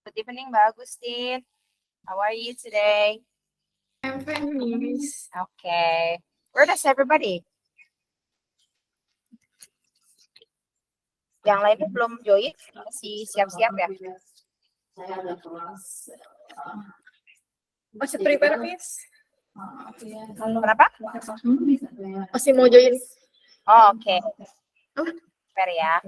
Good evening, Mbak Agustin. How are you today? I'm fine, Miss. Okay. Where does everybody? Yang lainnya belum join, masih siap-siap ya? Saya ada kelas. Masih prepare, Miss. Kenapa? Masih mau join. Oh, oke. Fair ya.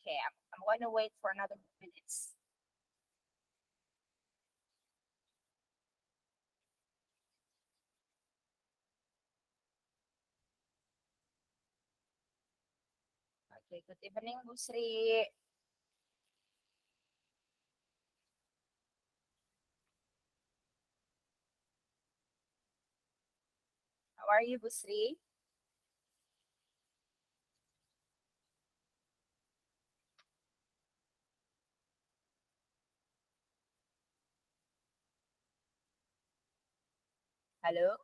Okay, I'm going to wait for another minutes. Okay, good evening, Bu Sri. How are you, Bu Sri? Halo?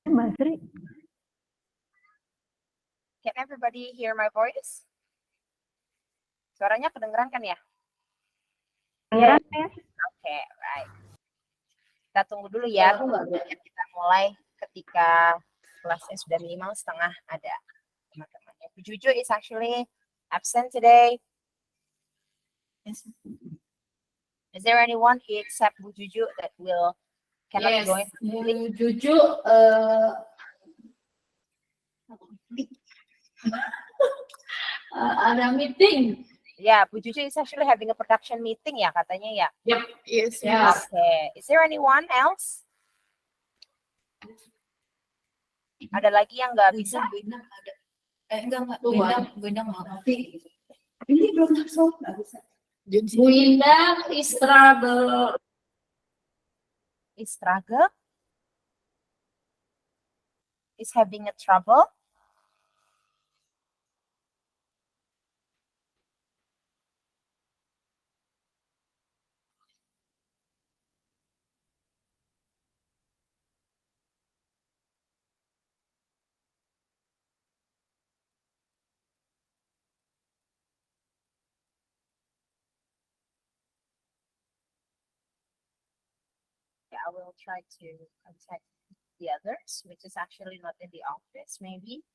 Mbak Sri. Can everybody hear my voice? Suaranya kedengeran kan ya? Kedengeran, Miss. Oke, right. Kita tunggu dulu ya. Kita mulai ketika kelasnya sudah minimal setengah ada teman-temannya. Bu Juju is actually absent today. Is there anyone except Bu Juju that cannot join? Juju ada meeting. Yeah, Bu Juju is actually having a production meeting ya katanya ya. Yep. Yes. Okay. Is there anyone else? Ada lagi yang nggak bisa? Enggak. Gendang nggak. Ini belum masuk, nggak bisa. Gendang is struggle. Is struggle? Is having a trouble? Yeah, I will try to contact the others, which is actually not in the office, maybe.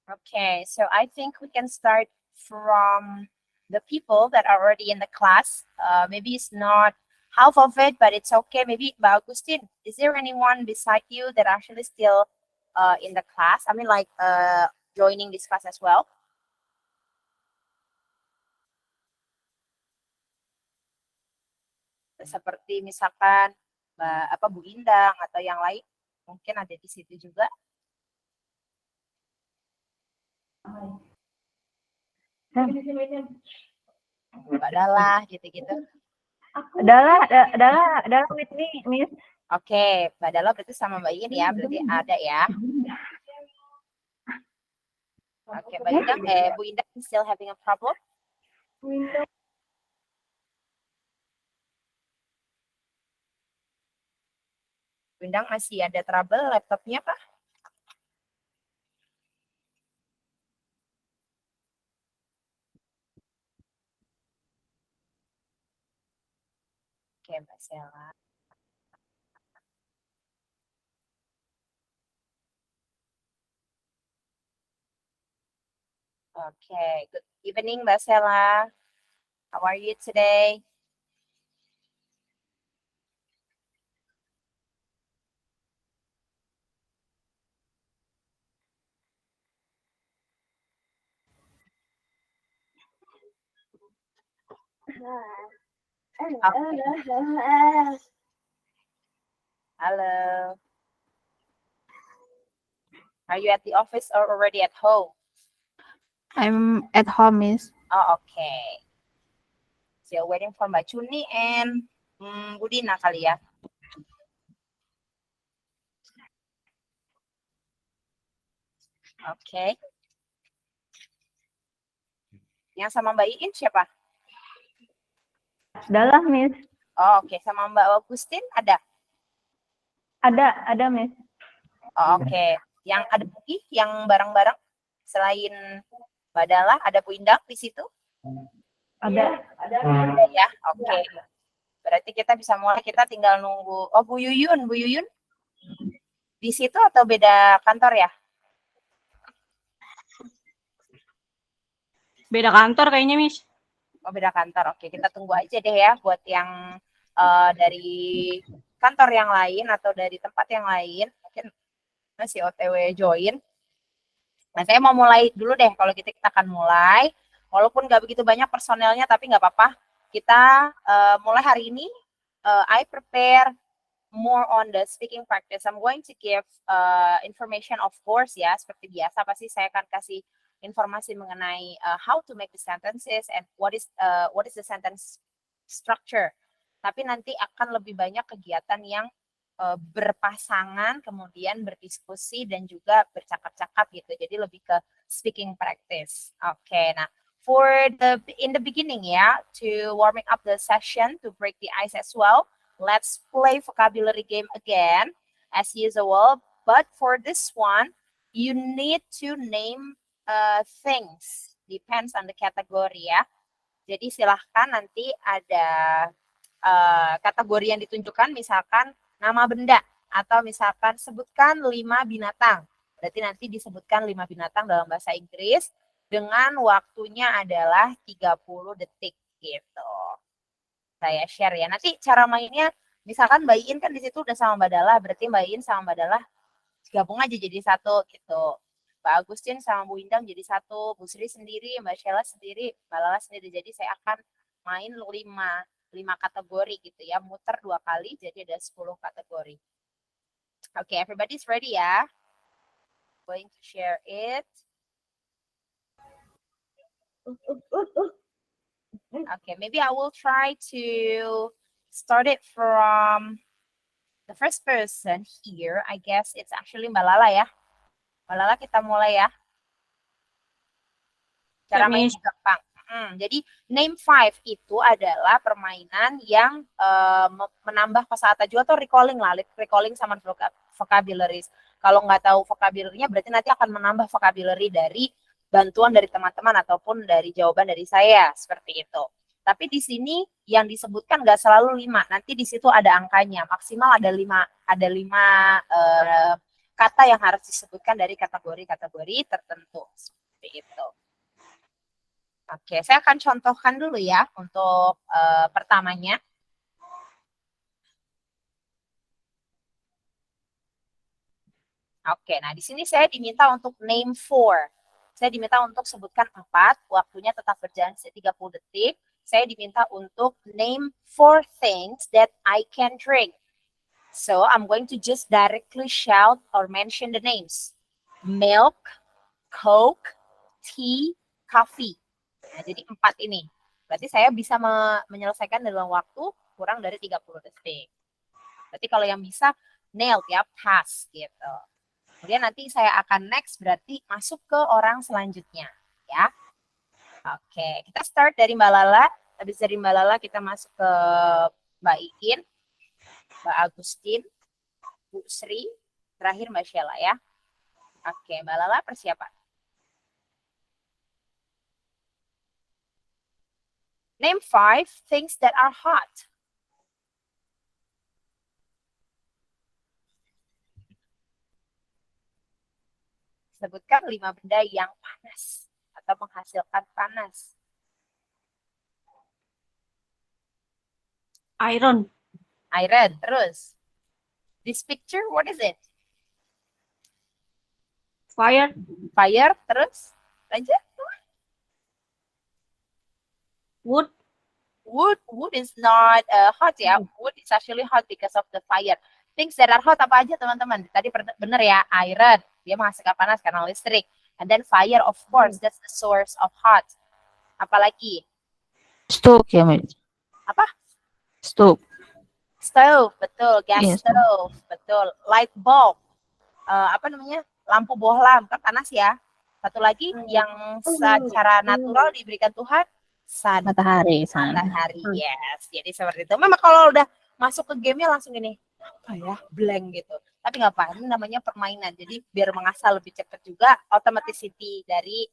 Okay, so I think we can start from the people that are already in the class. Maybe it's not half of it, but it's okay. Maybe Mbak Agustin, is there anyone beside you that actually still in the class? I mean, like joining this class as well? Seperti misalkan Bu Indang atau yang lain, mungkin ada di situ juga. Mbak Dala gitu-gitu. Adalah with me, Miss. Oke, Mbak Dala berarti sama Mbak Iin ya, berarti ada ya. Oke, Mbak Indang, Bu Indang still having a problem? Bu Indang masih ada trouble laptopnya, Pak? Oke, Mbak Sela. Oke, good evening, Mbak Sela. How are you today? Hello. Are you at the office or already at home? I'm at home, Miss. Oh, okay. Still waiting for Mbak Chuni and Budina kali ya. Oke. Yang sama Mbak Iin siapa? Sudah lah, Miss. Oh, oke. Sama Mbak Agustin ada? Ada, Miss. Oh, oke. Yang ada lagi yang bareng-bareng selain Mbak Dala, ada Bu Indang di situ? Ada. Ada ya. Oke. Berarti kita bisa mulai, kita tinggal nunggu. Oh, Bu Yuyun di situ atau beda kantor ya? Beda kantor kayaknya, Miss. Oh, beda kantor. Oke, kita tunggu aja deh ya buat yang dari kantor yang lain atau dari tempat yang lain. Mungkin masih OTW join. Nah, saya mau mulai dulu deh. Kalau kita akan mulai. Walaupun nggak begitu banyak personelnya, tapi nggak apa-apa. Kita mulai hari ini. I prepare more on the speaking practice. I'm going to give information, of course, ya. Seperti biasa, pasti saya akan kasih informasi mengenai how to make the sentences and what is the sentence structure. Tapi nanti akan lebih banyak kegiatan yang berpasangan, kemudian berdiskusi dan juga bercakap-cakap gitu. Jadi lebih ke speaking practice. Oke, nah in the beginning ya, to warming up the session, to break the ice as well, let's play vocabulary game again as usual. But for this one, you need to name things. Depends on the category ya. Jadi silahkan nanti ada kategori yang ditunjukkan, misalkan nama benda atau misalkan sebutkan 5 binatang. Berarti nanti disebutkan 5 binatang dalam bahasa Inggris dengan waktunya adalah 30 detik gitu. Saya share ya. Nanti cara mainnya misalkan Mbak Iin kan di situ udah sama Mbak Dala, berarti Mbak Iin sama Mbak Dala gabung aja jadi satu gitu. Mbak Agustin sama Bu Indang jadi satu, Bu Sri sendiri, Mbak Sheila sendiri, Mbak Lala sendiri. Jadi saya akan main 5 kategori gitu ya, muter 2 kali jadi ada 10 kategori. Oke, everybody's ready ya. Going to share it. Okay, maybe I will try to start it from the first person here. I guess it's actually Mbak Lala ya. Mbak Lala, kita mulai ya. Cara mainnya gampang. Jadi name 5 itu adalah permainan yang menambah kosakata juga atau recalling lah, recalling sama vocabularies. Kalau nggak tahu vocabulary-nya berarti nanti akan menambah vocabulary dari bantuan dari teman-teman ataupun dari jawaban dari saya, seperti itu. Tapi di sini yang disebutkan nggak selalu 5, nanti di situ ada angkanya, maksimal ada 5 kata yang harus disebutkan dari kategori-kategori tertentu, seperti itu. Oke, saya akan contohkan dulu ya untuk pertamanya. Oke, nah di sini saya diminta untuk name 4. Saya diminta untuk sebutkan 4, waktunya tetap berjalan 30 detik. Saya diminta untuk name 4 things that I can drink. So, I'm going to just directly shout or mention the names. Milk, Coke, tea, coffee. Nah, jadi 4 ini. Berarti saya bisa menyelesaikan dalam waktu kurang dari 30 detik. Berarti kalau yang bisa nailed ya, pass gitu. Kemudian nanti saya akan next berarti masuk ke orang selanjutnya ya. Oke, kita start dari Mbak Lala. Habis dari Mbak Lala kita masuk ke Mbak Iin, Mbak Agustin, Bu Sri, terakhir Mbak Sheila ya. Oke, Mbak Lala persiapan. Name 5 things that are hot. Sebutkan 5 benda yang panas atau menghasilkan panas. Iron. Iron, terus. This picture, what is it? Fire. Fire, terus. Lanjut. Wood. Wood is not hot ya. Wood is actually hot because of the fire. Things that are hot apa aja teman-teman? Tadi benar ya, iron. Dia menghasilkan panas karena listrik. And then fire, of course, that's the source of hot. Apalagi? Stove ya, Miss. Apa? Stove. Stove, betul. Gas Yes. stove, betul. Light bulb, apa namanya? Lampu bohlam, kan panas ya. Satu lagi yang secara natural diberikan Tuhan, Matahari. matahari, yes. Jadi seperti itu. Memang kalau udah masuk ke gamenya langsung gini, apa ya, blank gitu. Tapi nggak apa, ini namanya permainan. Jadi biar mengasah lebih cepat juga, automaticity dari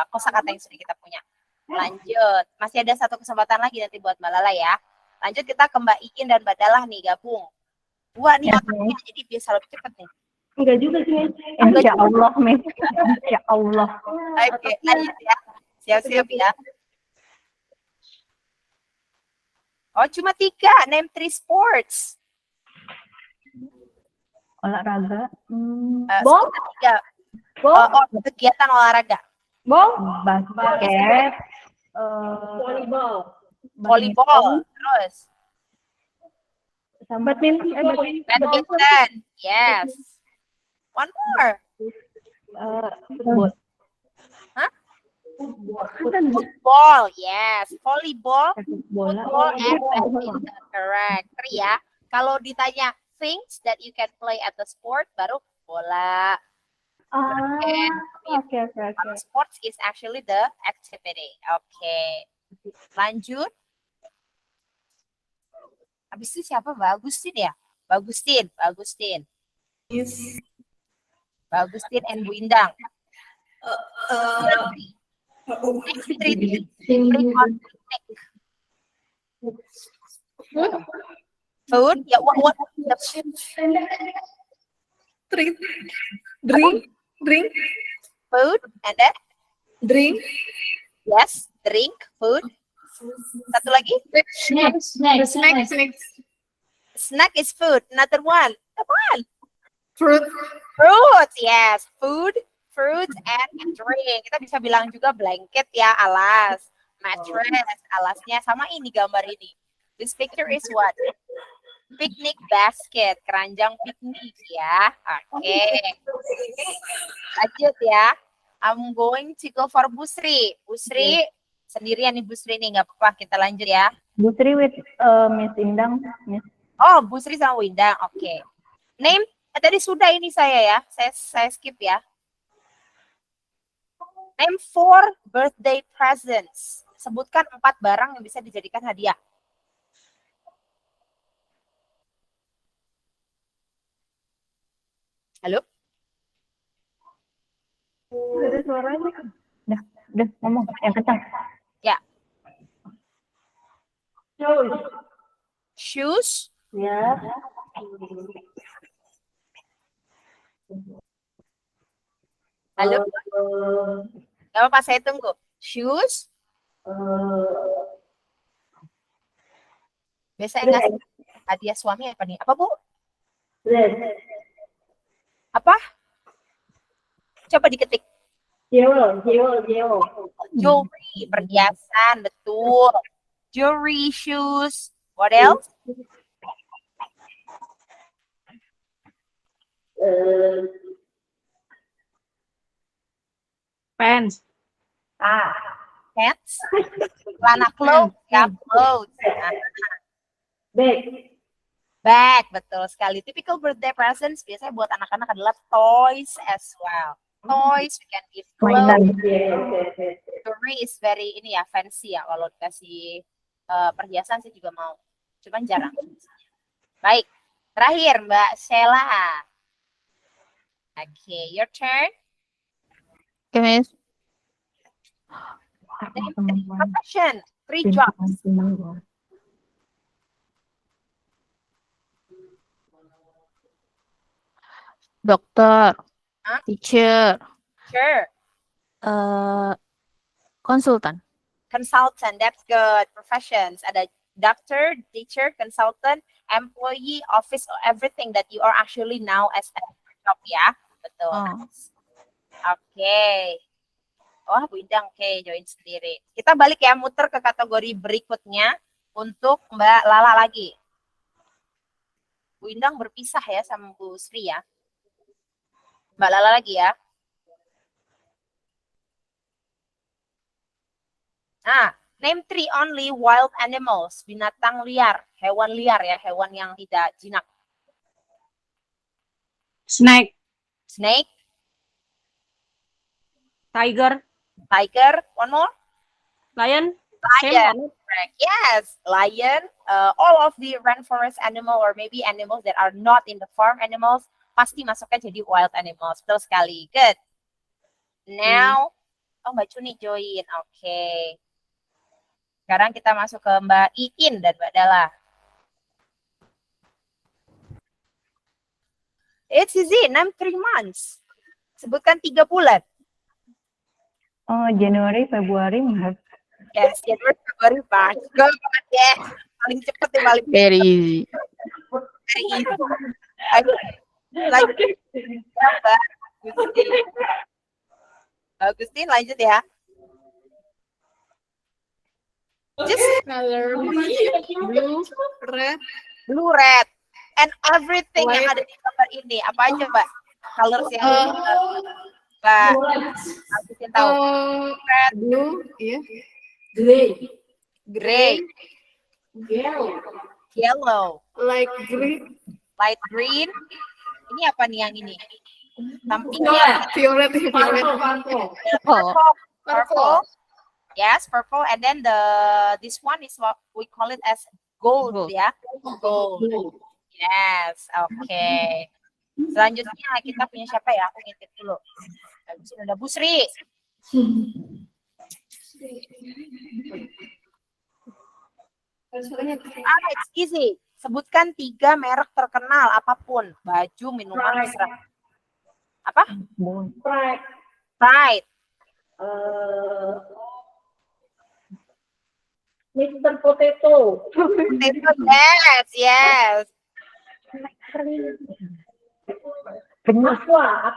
kosakata yang sudah kita punya. Lanjut, masih ada satu kesempatan lagi nanti buat Mbak Lala ya. Lanjut kita ke Mbak Iin dan Mbak Dalah nih gabung. Dua nih otaknya, jadi biasa lebih cepat nih. Enggak juga sih. Insya Allah, Miss. Insya Allah. Oke, lanjut ya. Siap-siap ya. Oh, cuma 3. Name 3 sports. Olahraga. Bol? Tiga. Bol? Kegiatan olahraga. Bol? Basket. Volleyball. Volleyball. Terus. Badminton. Yes. One more. Football. Hah? Football. Football. Yes. Volleyball. Bola. Football and badminton. Correct. 3 ya. Kalau ditanya things that you can play at the sport, baru bola. Oke. Sports is actually the activity. Oke. Lanjut. Habis itu siapa? Mbak Agustin ya? Mbak Agustin. Yes. Mbak Agustin and Bu Indang. Food. Ya, what? Drink. Food and then Drink. yes, drink, food. Satu lagi. Snack. Snack is food. Another one. Come on. Fruit. Fruit, yes. Food, fruit, and drink. Kita bisa bilang juga blanket ya, alas. Mattress, alasnya. Sama ini gambar ini. This picture is what? Picnic basket, keranjang piknik ya. Oke. Lanjut ya. I'm going to go for Bu Sri. Bu Sri, sendirian nih Bu Sri nih, nggak apa-apa. Kita lanjut ya. Bu Sri with Miss Indang. Miss. Oh, Bu Sri sama Windang. Oke. Name, tadi sudah ini saya ya. Saya skip ya. Name 4 birthday presents. Sebutkan 4 barang yang bisa dijadikan hadiah. Halo? Ada suaranya. Udah ngomong yang kencang. Ya. Shoes. Shoes. Ya. Halo? Gak apa-apa, saya tunggu. Shoes. Biasanya ngasih hadiah suami apa nih? Apa, Bu? Apa? Coba diketik. Jewelry, perhiasan, betul. Jewelry, shoes. What else? Pants. Pants. Celana clothes, ya, clothes. Nah, Bag. Bag, betul sekali. Typical birthday presents biasanya buat anak-anak adalah toys as well. Toys, we can give Mainan. clothes. Jewelry is very ini ya fancy ya. Kalau dikasih perhiasan sih juga mau. Cuman jarang. Baik, terakhir Mbak Sheila. Okay, your turn. Okay, Miss. Profession, 3 jobs. Dokter, Hah? teacher, Sure. konsultan. Consultant, that's good. Professions, ada doctor, teacher, consultant, employee, office, everything that you are actually now as a job ya. Betul. Oh. Oke. Oh, Bu Indang, oke, join sendiri. Kita balik ya, muter ke kategori berikutnya untuk Mbak Lala lagi. Bu Indang berpisah ya sama Bu Sri ya. Mbak Lala lagi ya. Nah, name 3 only wild animals, binatang liar, hewan liar ya, hewan yang tidak jinak. Snake, Snake, tiger, tiger, one more? lion, Lion, correct. Yes, lion. All of the rainforest animal or maybe animals that are not in the farm animals pasti masuknya jadi wild animals. Betul sekali. Good. Now, oh Mbak Cuni join. Oke. Sekarang kita masuk ke Mbak Iin dan Mbak Dala. It's easy. Name 3 months. Sebutkan 3 bulan. Oh, Januari, Februari, Maret. Yes, Januari, Februari, Maret. Go, yes. Paling cepat ya, paling Very easy. very easy. Lanjut. Mbak Agustin. Agustin, lanjut ya. Just Color blue, red, blue, red. And everything yang White. ada di gambar ini. Apa aja, Mbak? Colors yang Mbak Agustin tahu. blue, yeah. Gray, yellow, Like green, light green. Ini apa nih yang ini? Sampingnya violet, purple. Purple. Yes, purple. And then this one is what we call it as gold, Gold. ya. Gold. Yes, oke. Selanjutnya kita punya siapa ya? Aku ngintip dulu. Habis ini ada Bu Sri. It's easy. Sebutkan 3 merek terkenal apapun, baju, minuman, terserah. Apa? Pride. Mr. Potato, Potato, yes, yes. Aqua,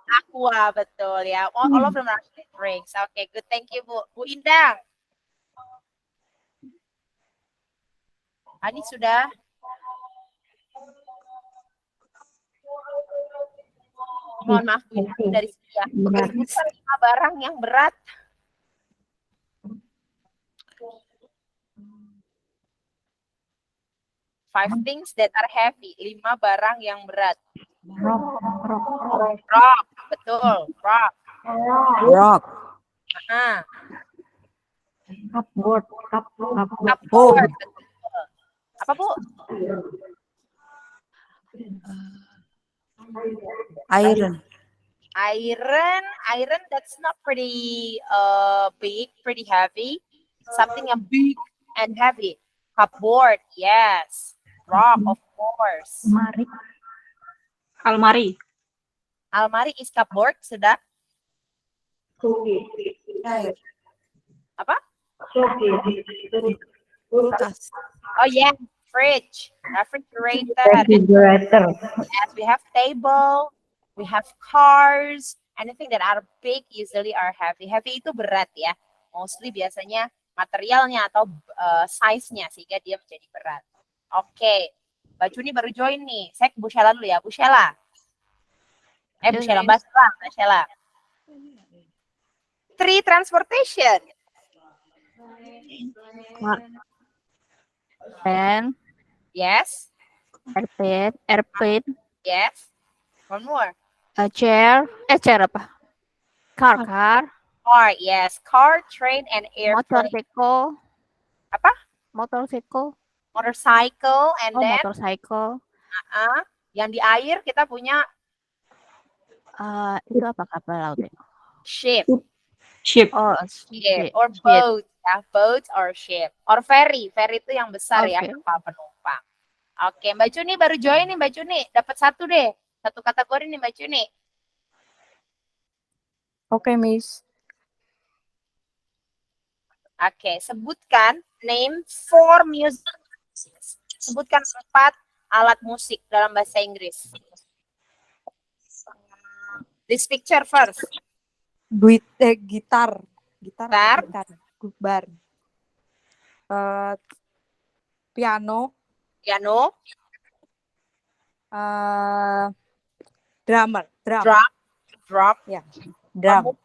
Aqua, betul ya. All of them are drinks. Okay, good. Thank you, Bu. Bu Indang. Ini sudah. Mohon maaf, Bu Indang, dari sini ya. Sebutkan 5 barang yang berat. Five things that are heavy. 5 barang yang berat. Rock, betul. Rock. Rock. Ah, Cupboard. cupboard, betul. Apa, Bu? Iron. Iron, that's not pretty big, pretty heavy. Something yang big and heavy. Cupboard, yes. Rock, of course. almari, Almari is cupboard, sudah. Apa? Kulkas. Oh yeah, fridge, refrigerator. Refrigerator. Yes, we have table, we have cars. Anything that are big usually are heavy. Heavy itu berat ya. Mostly biasanya materialnya atau size-nya sehingga dia menjadi berat. Oke, Mbak Juni baru join nih. Saya ke Bu Sheila dulu ya, Bu Sheila. Bu Sheila, Mbak Sheila. 3 transportation. van, Yes. Airplane. Yes. One more. Chair. Chair apa? Car. Car. Yes. Car, train, and airplane. Motorcycle. Apa? Motorcycle. Motorcycle, and Oh, then motorcycle. yang di air kita punya Itu apa kapal laut ya? ship. Ship. Oh, Ship or boat. Ya, boat or ship. Or ferry. Ferry itu yang besar ya, Oke. kapal penumpang. Oke, Mbak Juni baru join nih, Mbak Juni. Dapat satu deh. Satu kategori nih, Mbak Juni. Okay, Miss. Oke, sebutkan name 4 music. Sebutkan 4 alat musik dalam bahasa Inggris. This picture first. Gitar. Gitar. Gubar. Piano. Piano. Drummer. Drum. Ya. Drum.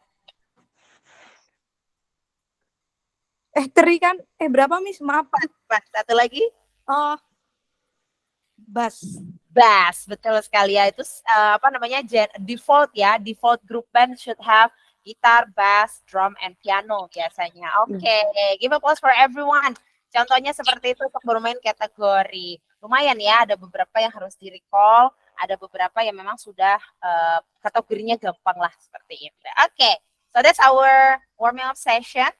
Teri kan? Berapa, Miss? Maaf. Satu lagi. Bass. Bass, betul sekali ya. Itu apa namanya? Default ya. Default group band should have gitar, bass, drum, and piano biasanya. Oke, give applause for everyone. Contohnya seperti itu untuk bermain kategori. Lumayan ya, ada beberapa yang harus di-recall, ada beberapa yang memang sudah kategorinya gampang lah seperti itu. Oke, so that's our warming up session.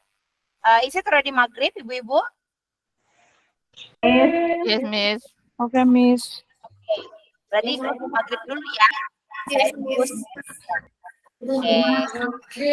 Is it already maghrib, Ibu-Ibu? Yes, Miss. Okay, Miss. Berarti maghrib dulu ya. Oke.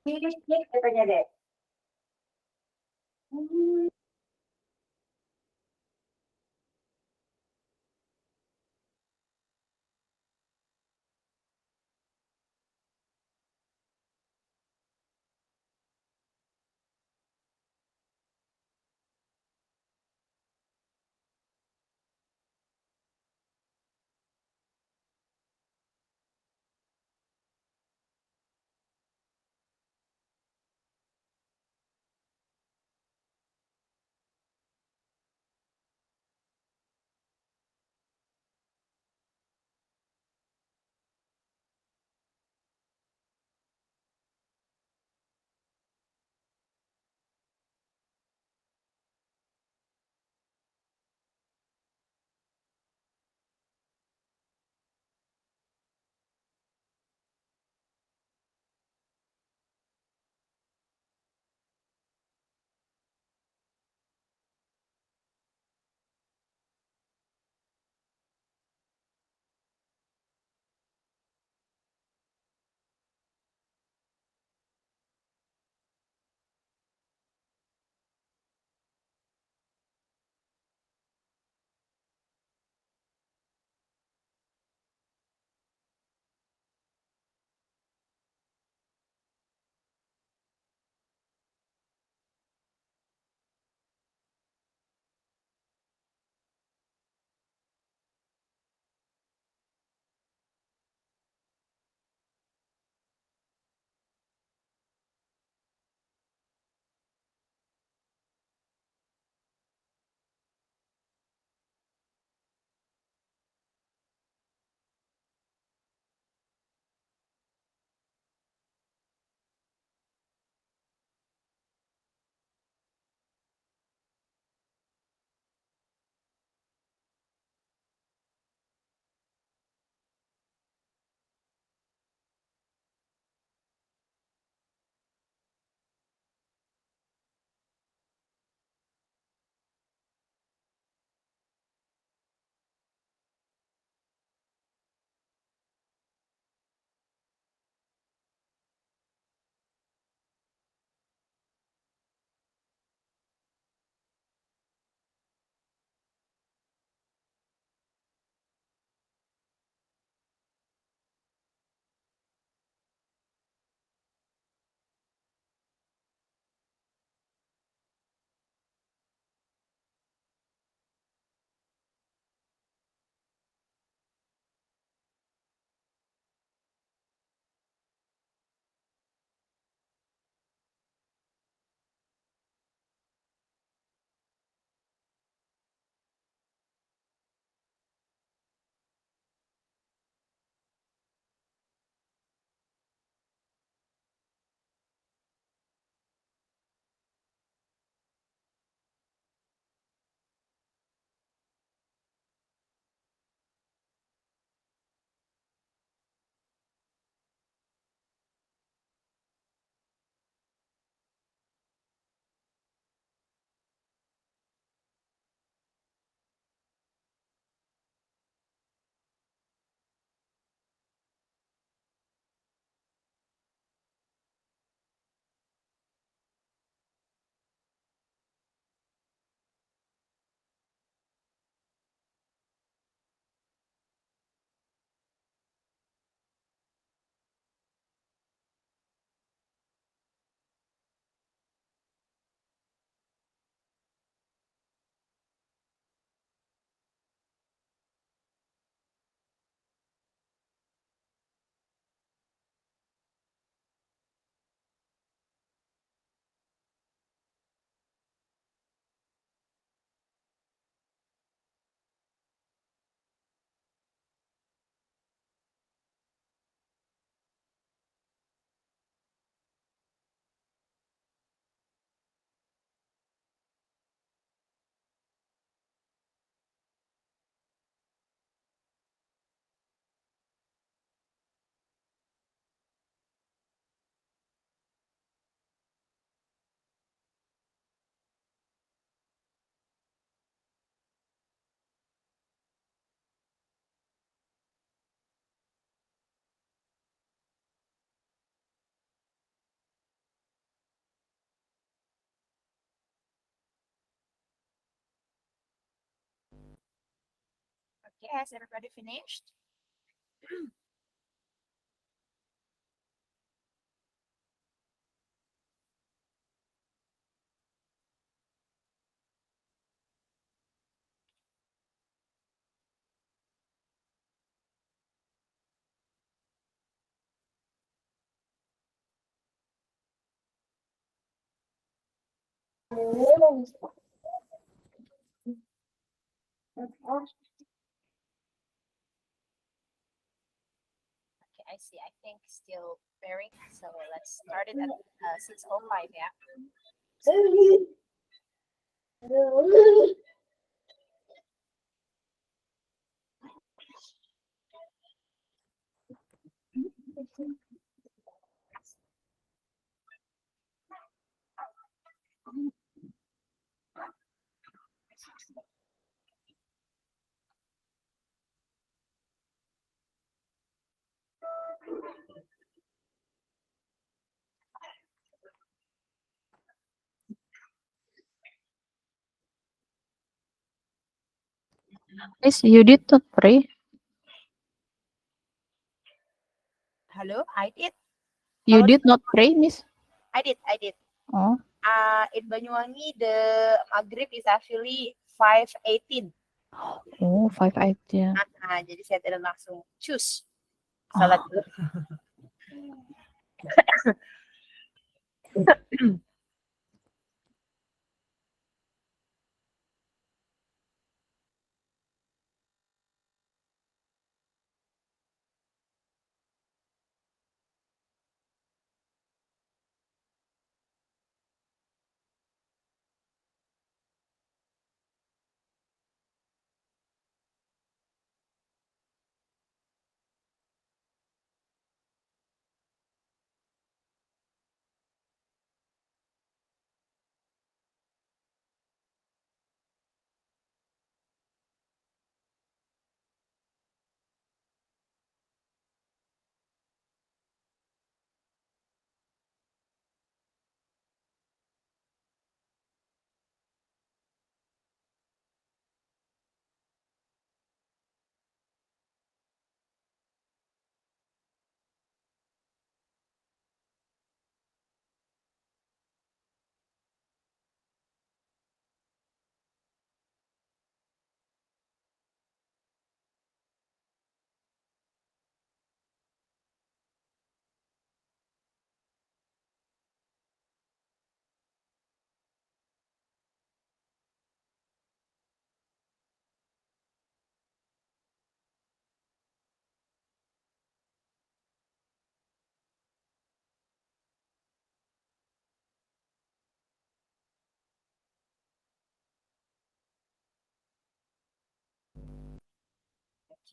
Cik katanya deh. Okay, has everybody finished? Okay, I see. I think still pairing. So let's start it at 6:05, yeah. Miss, you did not pray? Hello, I did. You Kalau did not pray, Miss? I did. Oh, In Banyuwangi, the Maghrib is actually 5:18. oh, 5 ya. Jadi saya tidak langsung choose salat dulu.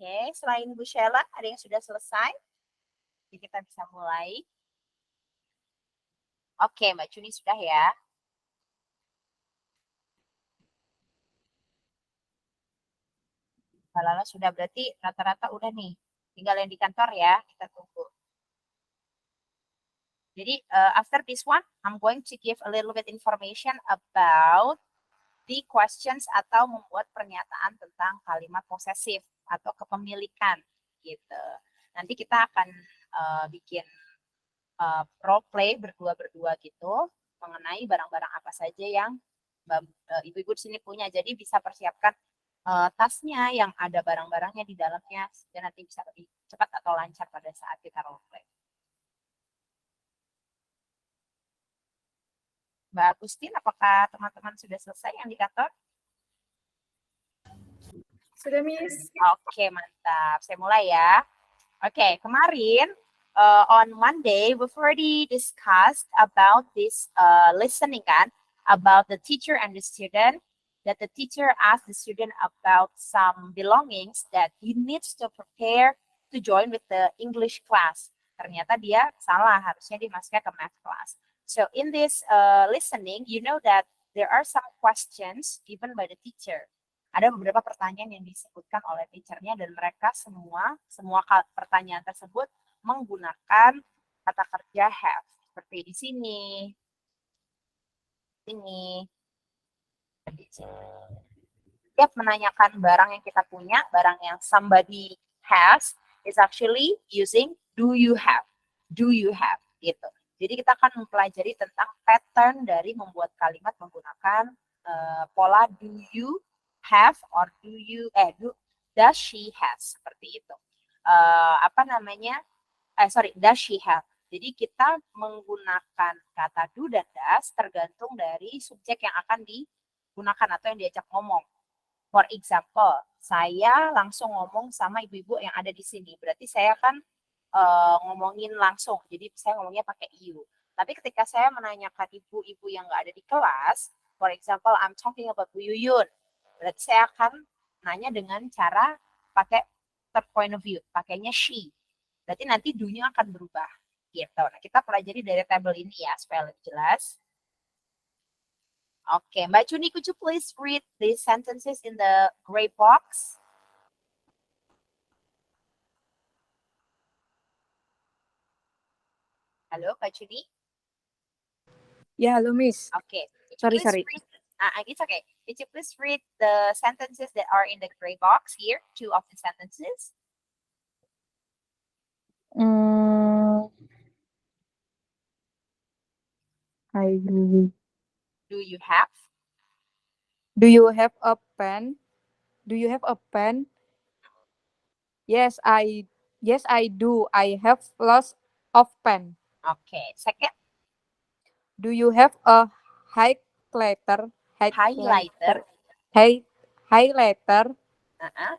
Oke, selain Bu Sheila, ada yang sudah selesai? Jadi kita bisa mulai. Oke, Mbak Cuni sudah ya. Mbak Lala sudah, berarti rata-rata udah nih. Tinggal yang di kantor ya, kita tunggu. Jadi after this one, I'm going to give a little bit information about the questions atau membuat pernyataan tentang kalimat posesif atau kepemilikan gitu. Nanti kita akan bikin role play berdua-berdua gitu mengenai barang-barang apa saja yang ibu-ibu di sini punya. Jadi bisa persiapkan tasnya yang ada barang-barangnya di dalamnya dan nanti bisa lebih cepat atau lancar pada saat kita role play. Mbak Agustin, apakah teman-teman sudah selesai yang di kantor? Sudah, Miss. Oke, mantap. Saya mulai ya. Oke, kemarin on Monday we've already discussed about this listening kan, about the teacher and the student, that the teacher asked the student about some belongings that he needs to prepare to join with the English class. Ternyata dia salah, harusnya dimasukkan ke math class. So in this listening, you know that there are some questions given by the teacher. Ada beberapa pertanyaan yang disebutkan oleh teachernya dan mereka semua pertanyaan tersebut menggunakan kata kerja have. Seperti di sini, ini. setiap menanyakan barang yang kita punya, barang yang somebody has, is actually using do you have, gitu. Jadi kita akan mempelajari tentang pattern dari membuat kalimat menggunakan pola do you have or does she has, seperti itu. Does she have. Jadi kita menggunakan kata do dan does tergantung dari subjek yang akan digunakan atau yang diajak ngomong. For example, saya langsung ngomong sama ibu-ibu yang ada di sini. Berarti saya akan ngomongin langsung. Jadi saya ngomongnya pakai you. Tapi ketika saya menanyakan ibu-ibu yang nggak ada di kelas, for example, I'm talking about Bu Yuyun. Berarti saya akan nanya dengan cara pakai third point of view, pakainya she. Berarti nanti do-nya akan berubah. Gitu. Nah, kita pelajari dari tabel ini ya, supaya lebih jelas. Oke, Mbak Cuni, could you please read these sentences in the gray box? Halo, Mbak Cuni? Ya, halo Miss. Okay. Sorry. It's okay. Could you please read the sentences that are in the gray box here? 2 of the sentences. Do you have? Do you have a pen? Do you have a pen? Yes, I do. I have lots of pen. Okay. Second, Do you have a highlighter? highlighter. Highlighter? Uh-huh.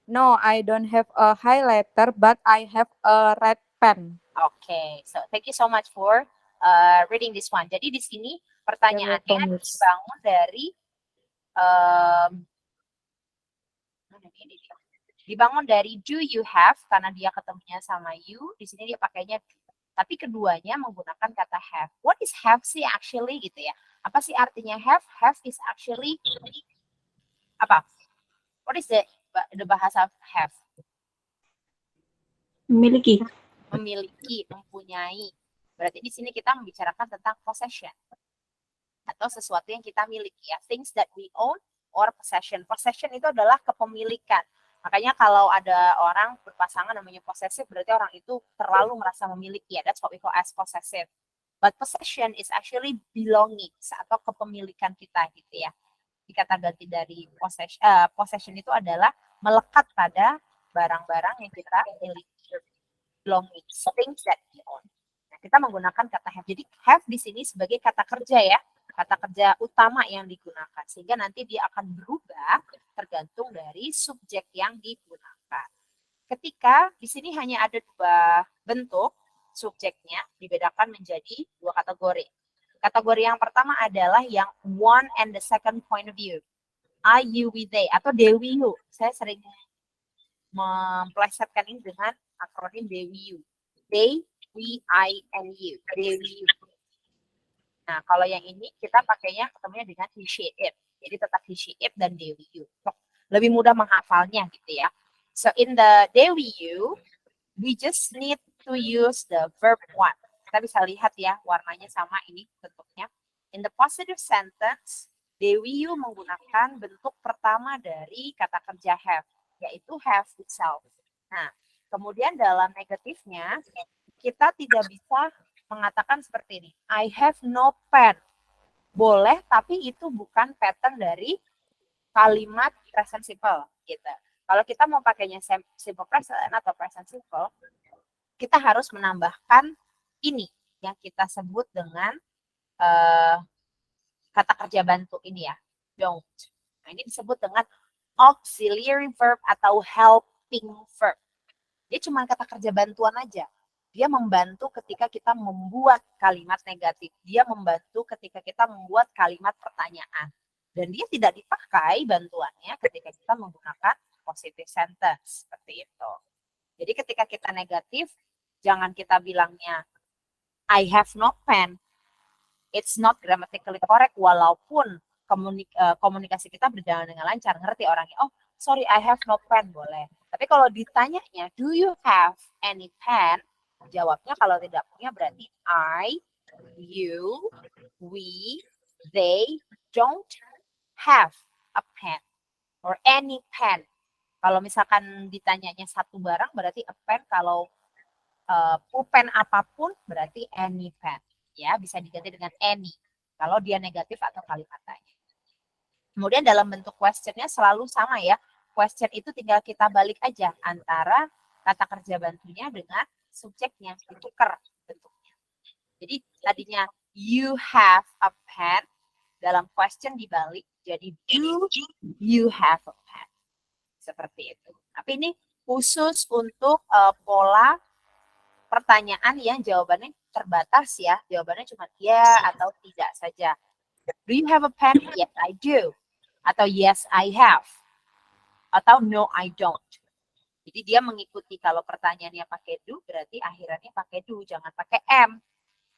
No, I don't have a highlighter, but I have a red pen. Okay. So thank you so much for reading this one. Jadi di sini pertanyaannya welcome, Miss. dibangun dari dibangun dari do you have karena dia ketemunya sama you. Di sini dia pakainya do. Tapi keduanya menggunakan kata have. What is have sih actually gitu ya? Apa sih artinya have? Have is actually apa? What is the bahasa have? Memiliki. Memiliki, mempunyai. Berarti di sini kita membicarakan tentang possession atau sesuatu yang kita miliki ya, things that we own or possession. Possession itu adalah kepemilikan. Makanya kalau ada orang berpasangan namanya possessive, berarti orang itu terlalu merasa memiliki ya. That's what we call as possessive. But possession is actually belongings atau kepemilikan kita gitu ya. Kata ganti dari possession itu adalah melekat pada barang-barang yang kita miliki. Belongings, things that we own. Nah, kita menggunakan kata have. Jadi have di sini sebagai kata kerja ya, kata kerja utama yang digunakan. Sehingga nanti dia akan berubah tergantung dari subjek yang digunakan. Ketika di sini hanya ada 2 bentuk subjeknya, dibedakan menjadi 2 kategori. Kategori yang pertama adalah yang one and the second point of view. I, you, we, they, atau they, we, you. Saya sering memplesetkan ini dengan akronim they, we, you. They, we, I, and you. They, we, you. Nah, kalau yang ini kita pakainya ketemunya dengan he, she, it. Jadi tetap he, she, it, dan they, we, you. Lebih mudah menghafalnya gitu ya. So in the they, we, you, we just need to use the verb one. Kita bisa lihat ya, warnanya sama ini bentuknya. In the positive sentence, they, we, you menggunakan bentuk pertama dari kata kerja have, yaitu have itself. Nah, kemudian dalam negatifnya, kita tidak bisa mengatakan seperti ini. I have no pen. Boleh, tapi itu bukan pattern dari kalimat present simple. Gitu. Kalau kita mau pakainya simple present atau present simple, kita harus menambahkan ini yang kita sebut dengan kata kerja bantu ini ya, don't. Nah, ini disebut dengan auxiliary verb atau helping verb. Dia cuma kata kerja bantuan aja. Dia membantu ketika kita membuat kalimat negatif. Dia membantu ketika kita membuat kalimat pertanyaan. Dan dia tidak dipakai bantuannya ketika kita menggunakan positive sentence. Seperti itu. Jadi ketika kita negatif, jangan kita bilangnya I have no pen. It's not grammatically correct walaupun komunikasi kita berjalan dengan lancar. Ngerti orangnya, oh sorry I have no pen, boleh. Tapi kalau ditanyanya, do you have any pen? Jawabnya kalau tidak punya berarti I, you, we, they don't have a pen. or any pen. Kalau misalkan ditanyanya satu barang berarti a pen, kalau pulpen apapun berarti any pen. Ya, bisa diganti dengan any kalau dia negatif atau kalimat tanya. Kemudian dalam bentuk questionnya selalu sama ya. Question itu tinggal kita balik aja antara kata kerja bantunya dengan subjeknya, ditukar bentuknya. Jadi tadinya you have a pen, dalam question dibalik jadi do you have a pen. Seperti itu. Tapi ini khusus untuk pola pertanyaan yang jawabannya terbatas ya. Jawabannya cuma ya atau tidak saja. Do you have a pen? Yes, I do. Atau yes, I have. Atau no, I don't. Jadi dia mengikuti, kalau pertanyaannya pakai do, berarti akhirannya pakai do, jangan pakai am.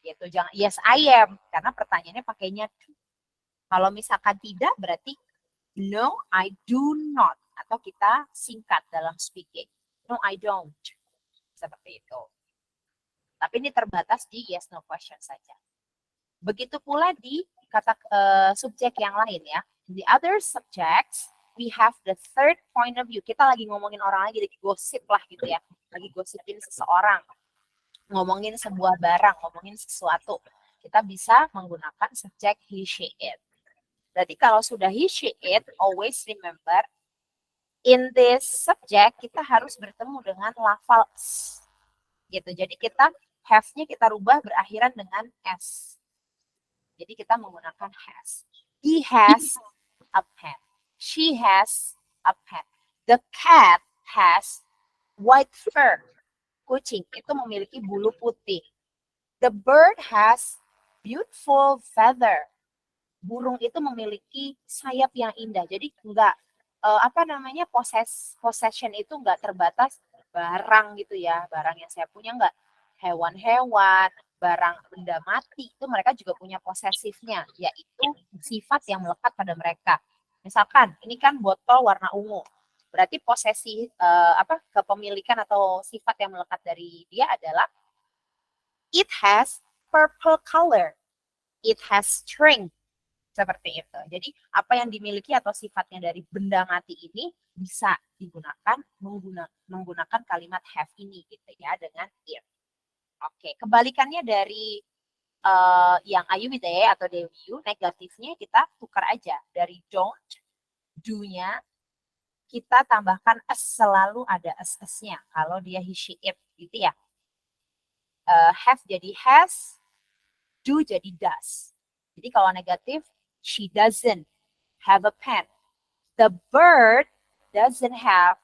Gitu, jangan yes, I am, karena pertanyaannya pakainya do. Kalau misalkan tidak, berarti no, I do not. Atau kita singkat dalam speaking. No, I don't. Seperti itu. Tapi ini terbatas di yes, no question saja. Begitu pula di kata subjek yang lain ya. The other subjects, we have the third point of view. Kita lagi ngomongin orang lagi gosip lah gitu ya. Lagi gosipin seseorang. Ngomongin sebuah barang, ngomongin sesuatu. Kita bisa menggunakan subjek he, she, it. Berarti kalau sudah he, she, it, always remember, in this subject kita harus bertemu dengan lafal s. Gitu. Jadi kita have-nya kita rubah berakhiran dengan s. Jadi kita menggunakan has. He has a pen. She has a pen. The cat has white fur. Kucing itu memiliki bulu putih. The bird has beautiful feather. Burung itu memiliki sayap yang indah. Jadi enggak possession itu enggak terbatas barang gitu ya. Barang yang saya punya enggak. Hewan-hewan, barang benda mati itu mereka juga punya posesifnya, yaitu sifat yang melekat pada mereka. Misalkan ini kan botol warna ungu, berarti posesi kepemilikan atau sifat yang melekat dari dia adalah it has purple color, it has strength, seperti itu. Jadi apa yang dimiliki atau sifatnya dari benda mati ini bisa digunakan menggunakan kalimat have ini gitu ya, dengan it. Oke, kebalikannya dari yang Ayu Widaya atau Dewi Yu, negatifnya kita tukar aja. Dari don't, do-nya, kita tambahkan as, selalu ada as-nya. Kalau dia he, she, it, gitu ya. Have jadi has, do jadi does. Jadi kalau negatif, she doesn't have a pen. The bird doesn't have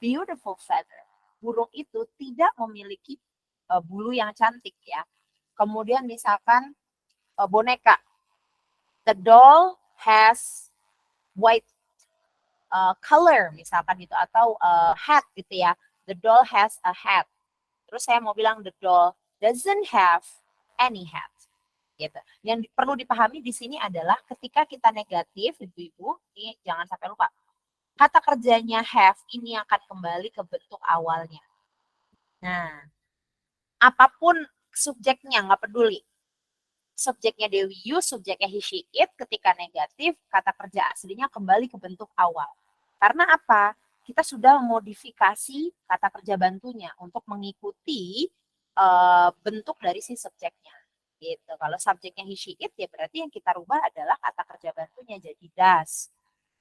beautiful feather. Burung itu tidak memiliki bulu yang cantik ya. Kemudian misalkan boneka. The doll has white color misalkan gitu, atau hat gitu ya. The doll has a hat. Terus saya mau bilang the doll doesn't have any hat. Gitu. Yang perlu dipahami di sini adalah ketika kita negatif, ibu-ibu, ini jangan sampai lupa. Kata kerjanya have ini akan kembali ke bentuk awalnya. Nah, apapun subjeknya, nggak peduli. Subjeknya Dewi Yu, subjeknya he, she, it, ketika negatif, kata kerja aslinya kembali ke bentuk awal. Karena apa? Kita sudah memodifikasi kata kerja bantunya untuk mengikuti bentuk dari si subjeknya. Gitu. Kalau subjeknya he, she, it, ya berarti yang kita rubah adalah kata kerja bantunya jadi does.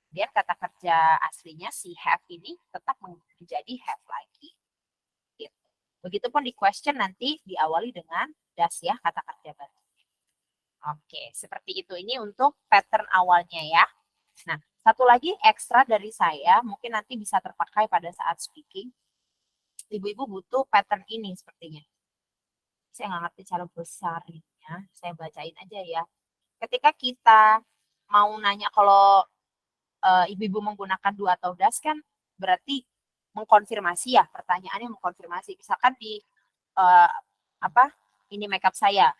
Biar kata kerja aslinya si have ini tetap menjadi have lagi. Begitupun di question nanti diawali dengan does ya, kata kerja bantu. Oke, seperti itu. Ini untuk pattern awalnya ya. Nah, satu lagi ekstra dari saya, mungkin nanti bisa terpakai pada saat speaking. Ibu-ibu butuh pattern ini sepertinya. Saya nggak ngerti cara besarnya, saya bacain aja ya. Ketika kita mau nanya, kalau ibu-ibu menggunakan do atau does kan berarti mengkonfirmasi ya, pertanyaannya mengkonfirmasi. Misalkan di ini makeup saya.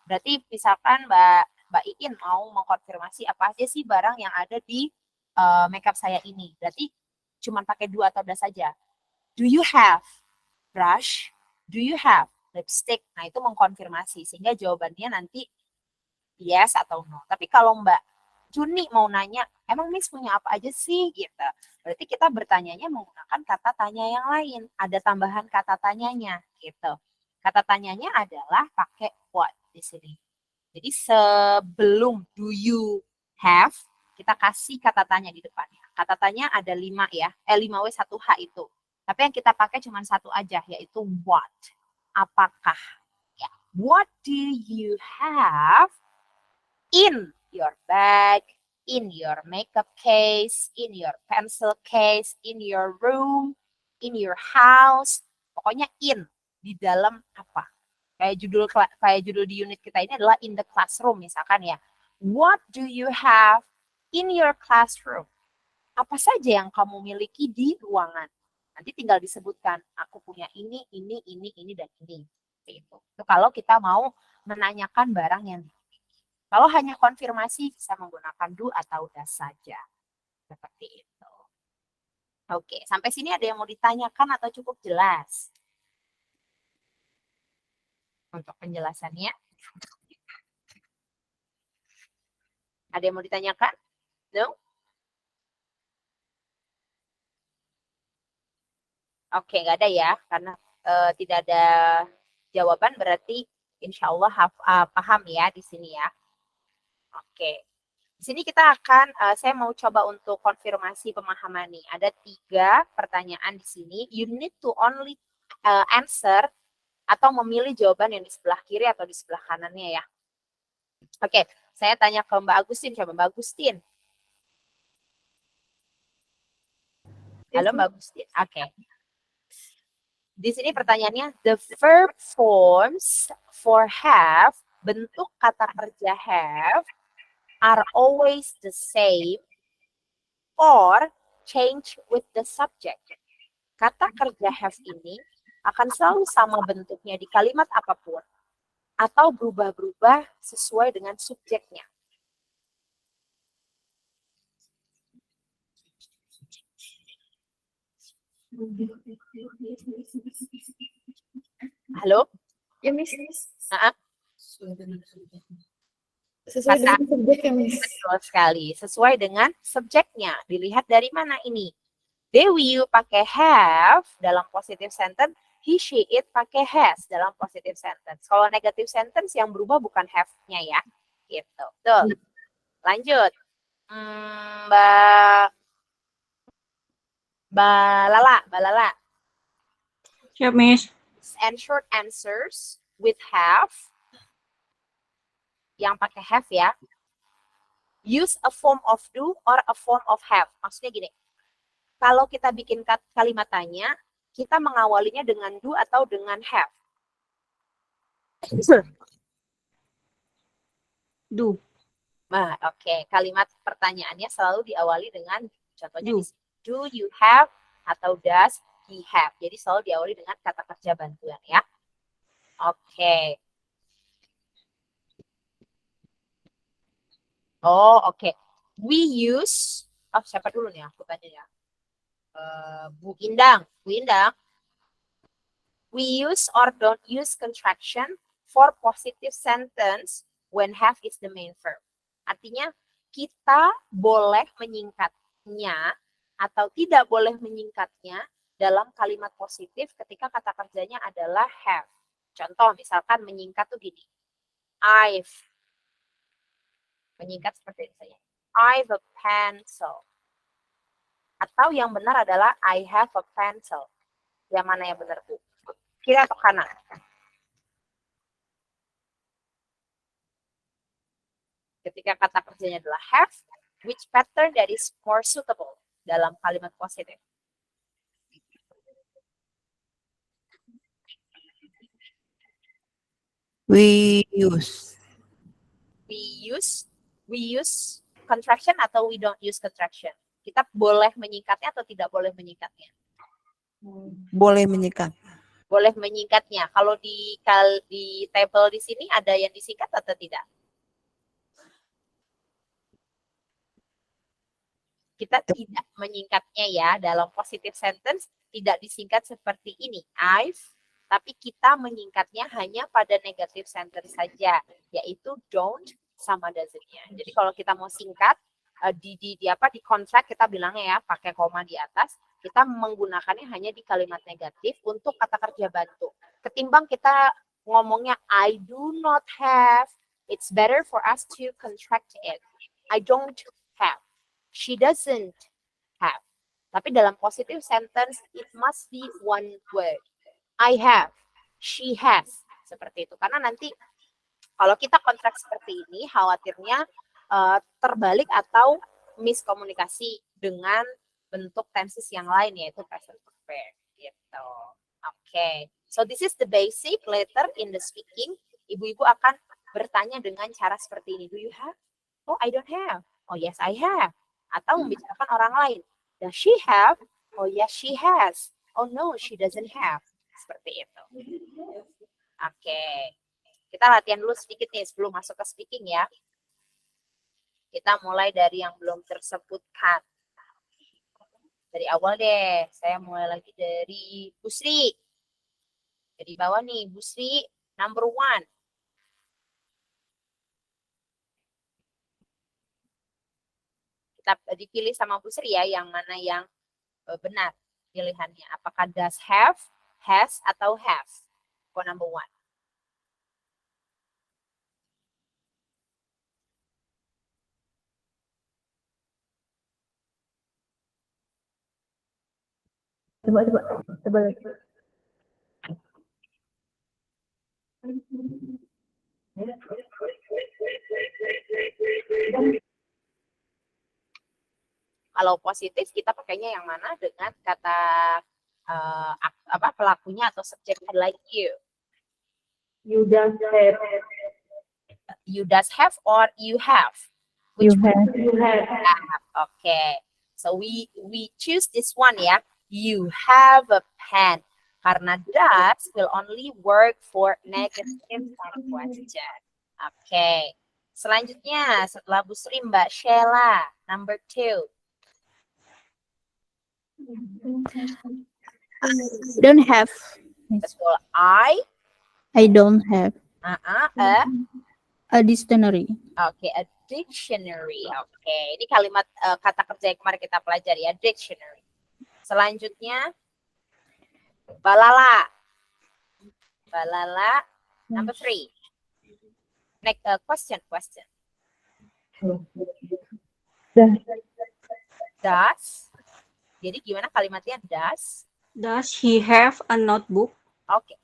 Berarti misalkan Mbak Iin mau mengkonfirmasi apa aja sih barang yang ada di makeup saya ini. Berarti cuma pakai do atau does saja. Do you have brush? Do you have lipstick? Nah, itu mengkonfirmasi sehingga jawabannya nanti yes atau no. Tapi kalau Mbak Juni mau nanya, emang Miss punya apa aja sih gitu. Berarti kita bertanyanya menggunakan kata tanya yang lain. Ada tambahan kata tanyanya gitu. Kata tanyanya adalah pakai what di sini. Jadi sebelum do you have, kita kasih kata tanya di depannya. Kata tanya ada 5 ya, 5W1H itu. Tapi yang kita pakai cuma satu aja, yaitu what. Apakah? Ya. What do you have in your bag, in your makeup case, in your pencil case, in your room, in your house. Pokoknya in, di dalam apa. Kayak judul di unit kita ini adalah in the classroom misalkan ya. What do you have in your classroom? Apa saja yang kamu miliki di ruangan? Nanti tinggal disebutkan, aku punya ini, dan ini. Itu kalau kita mau menanyakan barang yang dimiliki. Kalau hanya konfirmasi bisa menggunakan do atau does saja. Seperti itu. Oke, sampai sini ada yang mau ditanyakan atau cukup jelas? Untuk penjelasannya. Ada yang mau ditanyakan? No? Oke, nggak ada ya, karena tidak ada jawaban berarti insya Allah paham ya di sini ya. Oke, di sini kita akan, saya mau coba untuk konfirmasi pemahaman nih. Ada 3 pertanyaan di sini. You need to only answer atau memilih jawaban yang di sebelah kiri atau di sebelah kanannya ya. Oke, saya tanya ke Mbak Agustin, coba Mbak Agustin. Halo Mbak Agustin, oke. Di sini pertanyaannya, the verb forms for have, bentuk kata kerja have, are always the same or change with the subject. Kata kerja have ini akan selalu sama bentuknya di kalimat apapun atau berubah-berubah sesuai dengan subjeknya. Halo? Ya, Miss. Kata- Sesuai dengan subjek ya, Miss. Betul sekali. Sesuai dengan subjeknya. Dilihat dari mana ini. Dewi pakai have dalam positive sentence. He, she, it pakai has dalam positive sentence. Kalau negative sentence yang berubah bukan have-nya ya. Gitu. Tuh. Lanjut. Mbak Lala. Siap, Miss. And short answers with have. Yang pakai have ya. Use a form of do or a form of have. Maksudnya gini. Kalau kita bikin kalimat tanya, kita mengawalinya dengan do atau dengan have. Do. Nah, oke. Kalimat pertanyaannya selalu diawali dengan contohnya Do. di sini. Do you have atau does he have? Jadi selalu diawali dengan kata kerja bantuan ya. Oke. Oh, oke. We use, siapa dulu nih aku tanya ya. Bu Indang. We use or don't use contraction for positive sentence when have is the main verb. Artinya kita boleh menyingkatnya atau tidak boleh menyingkatnya dalam kalimat positif ketika kata kerjanya adalah have. Contoh misalkan menyingkat tuh gini. I've. Menyingkat seperti ini saja. I've a pencil. Atau yang benar adalah I have a pencil. Yang mana yang benar tuh? Kiri atau kanan? Ketika kata kerjanya adalah have, which pattern that is more suitable dalam kalimat positif? We use. We use contraction atau we don't use contraction? Kita boleh menyingkatnya atau tidak boleh menyingkatnya? Boleh menyikat. Boleh menyingkatnya. Kalau di table di sini ada yang disingkat atau tidak? Kita tidak menyingkatnya ya. Dalam positive sentence tidak disingkat seperti ini. I've, tapi kita menyingkatnya hanya pada negative sentence saja, yaitu don't sama doesn't-nya. Jadi kalau kita mau singkat, di kontrak kita bilangnya ya pakai koma di atas, kita menggunakannya hanya di kalimat negatif untuk kata kerja bantu. Ketimbang kita ngomongnya I do not have, it's better for us to contract it. I don't have. She doesn't have. Tapi dalam positive sentence, it must be one word. I have. She has. Seperti itu. Karena nanti kalau kita kontrak seperti ini, khawatirnya terbalik atau miskomunikasi dengan bentuk tenses yang lain, yaitu present perfect. Gitu. Oke. So this is the basic later in the speaking. Ibu-ibu akan bertanya dengan cara seperti ini. Do you have? Oh, I don't have. Oh, yes, I have. Atau membicarakan orang lain. Does she have? Oh, yes, she has. Oh, no, she doesn't have. Seperti itu. Oke. Kita latihan dulu sedikit nih sebelum masuk ke speaking ya. Kita mulai dari yang belum tersebutkan. Dari awal deh. Saya mulai lagi dari Bu Sri. Dari bawah nih, Bu Sri, number 1. Kita dipilih sama Bu Sri ya, yang mana yang benar pilihannya. Apakah does have, has, atau have? For number 1. Coba. Kalau positif kita pakainya yang mana dengan kata pelakunya atau subjeknya like you. You does have. You does have or you have? You Which one? have. You have. Okay. So we choose this one ya. You have a pen. Karena does will only work for negative question. Okay. Selanjutnya setelah Bu Sri, Mbak Sheila, number 2. Don't have. Betul. I don't have A a dictionary. Oke, a dictionary. Oke, ini kalimat kata kerja yang kemarin kita pelajari ya, dictionary. Selanjutnya, balala. Balala, number 3. Next question. Does. Jadi gimana kalimatnya does? Does he have a notebook? Oke.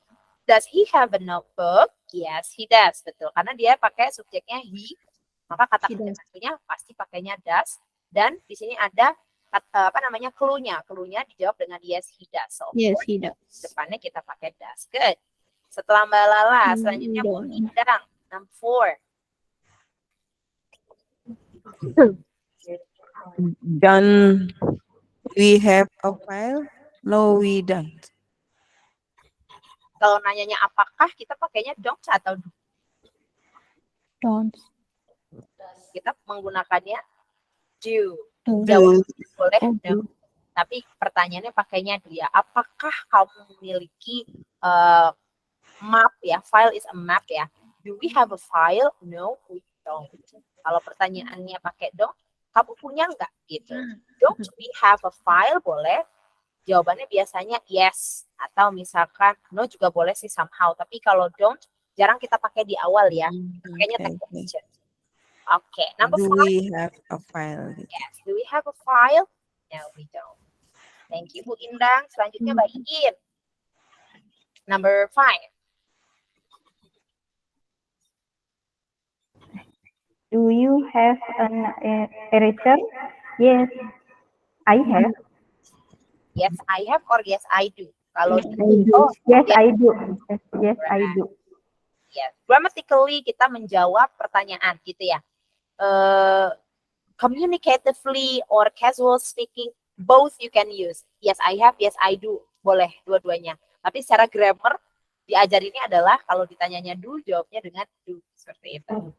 Does he have a notebook? Yes, he does. Betul. Karena dia pakai subjeknya he, maka kata He kerja does. satunya pasti pakainya does. Dan di sini ada clue-nya. Clue-nya dijawab dengan yes, he does. So, Yes, he does. depannya kita pakai does. Good. Setelah Mbak Lala, selanjutnya Bu Don't. Indang, number 4. Don't we have a file? No, we don't. Kalau nanyanya apakah, kita pakainya don't atau do? Don't. Kita menggunakannya do. Do. Jawab boleh Oh, no. do. Tapi pertanyaannya pakainya dia. Apakah kamu memiliki map ya? File is a map ya. Do we have a file? No, we don't. Kalau pertanyaannya pakai don't, kamu punya nggak gitu? Don't we have a file? Boleh. Jawabannya biasanya yes. Atau misalkan no juga boleh sih somehow. Tapi kalau don't, jarang kita pakai di awal ya. Pakainya Okay, tag okay. question. Oke, number Do 5. we have a file? Yes. Do we have a file? No, we don't. Thank you, Bu Indang. Selanjutnya Mbak Iin. Number 5. Do you have an eraser? Yes, I have. Yes, I have or yes, I do. Kalau I do. Yes, I do. Yes, I do. yes. Grammatically kita menjawab pertanyaan gitu ya. Communicatively or casual speaking, both you can use. Yes, I have, yes, I do. Boleh dua-duanya. Tapi secara grammar diajarinnya adalah kalau ditanyanya do, jawabnya dengan do. Seperti itu.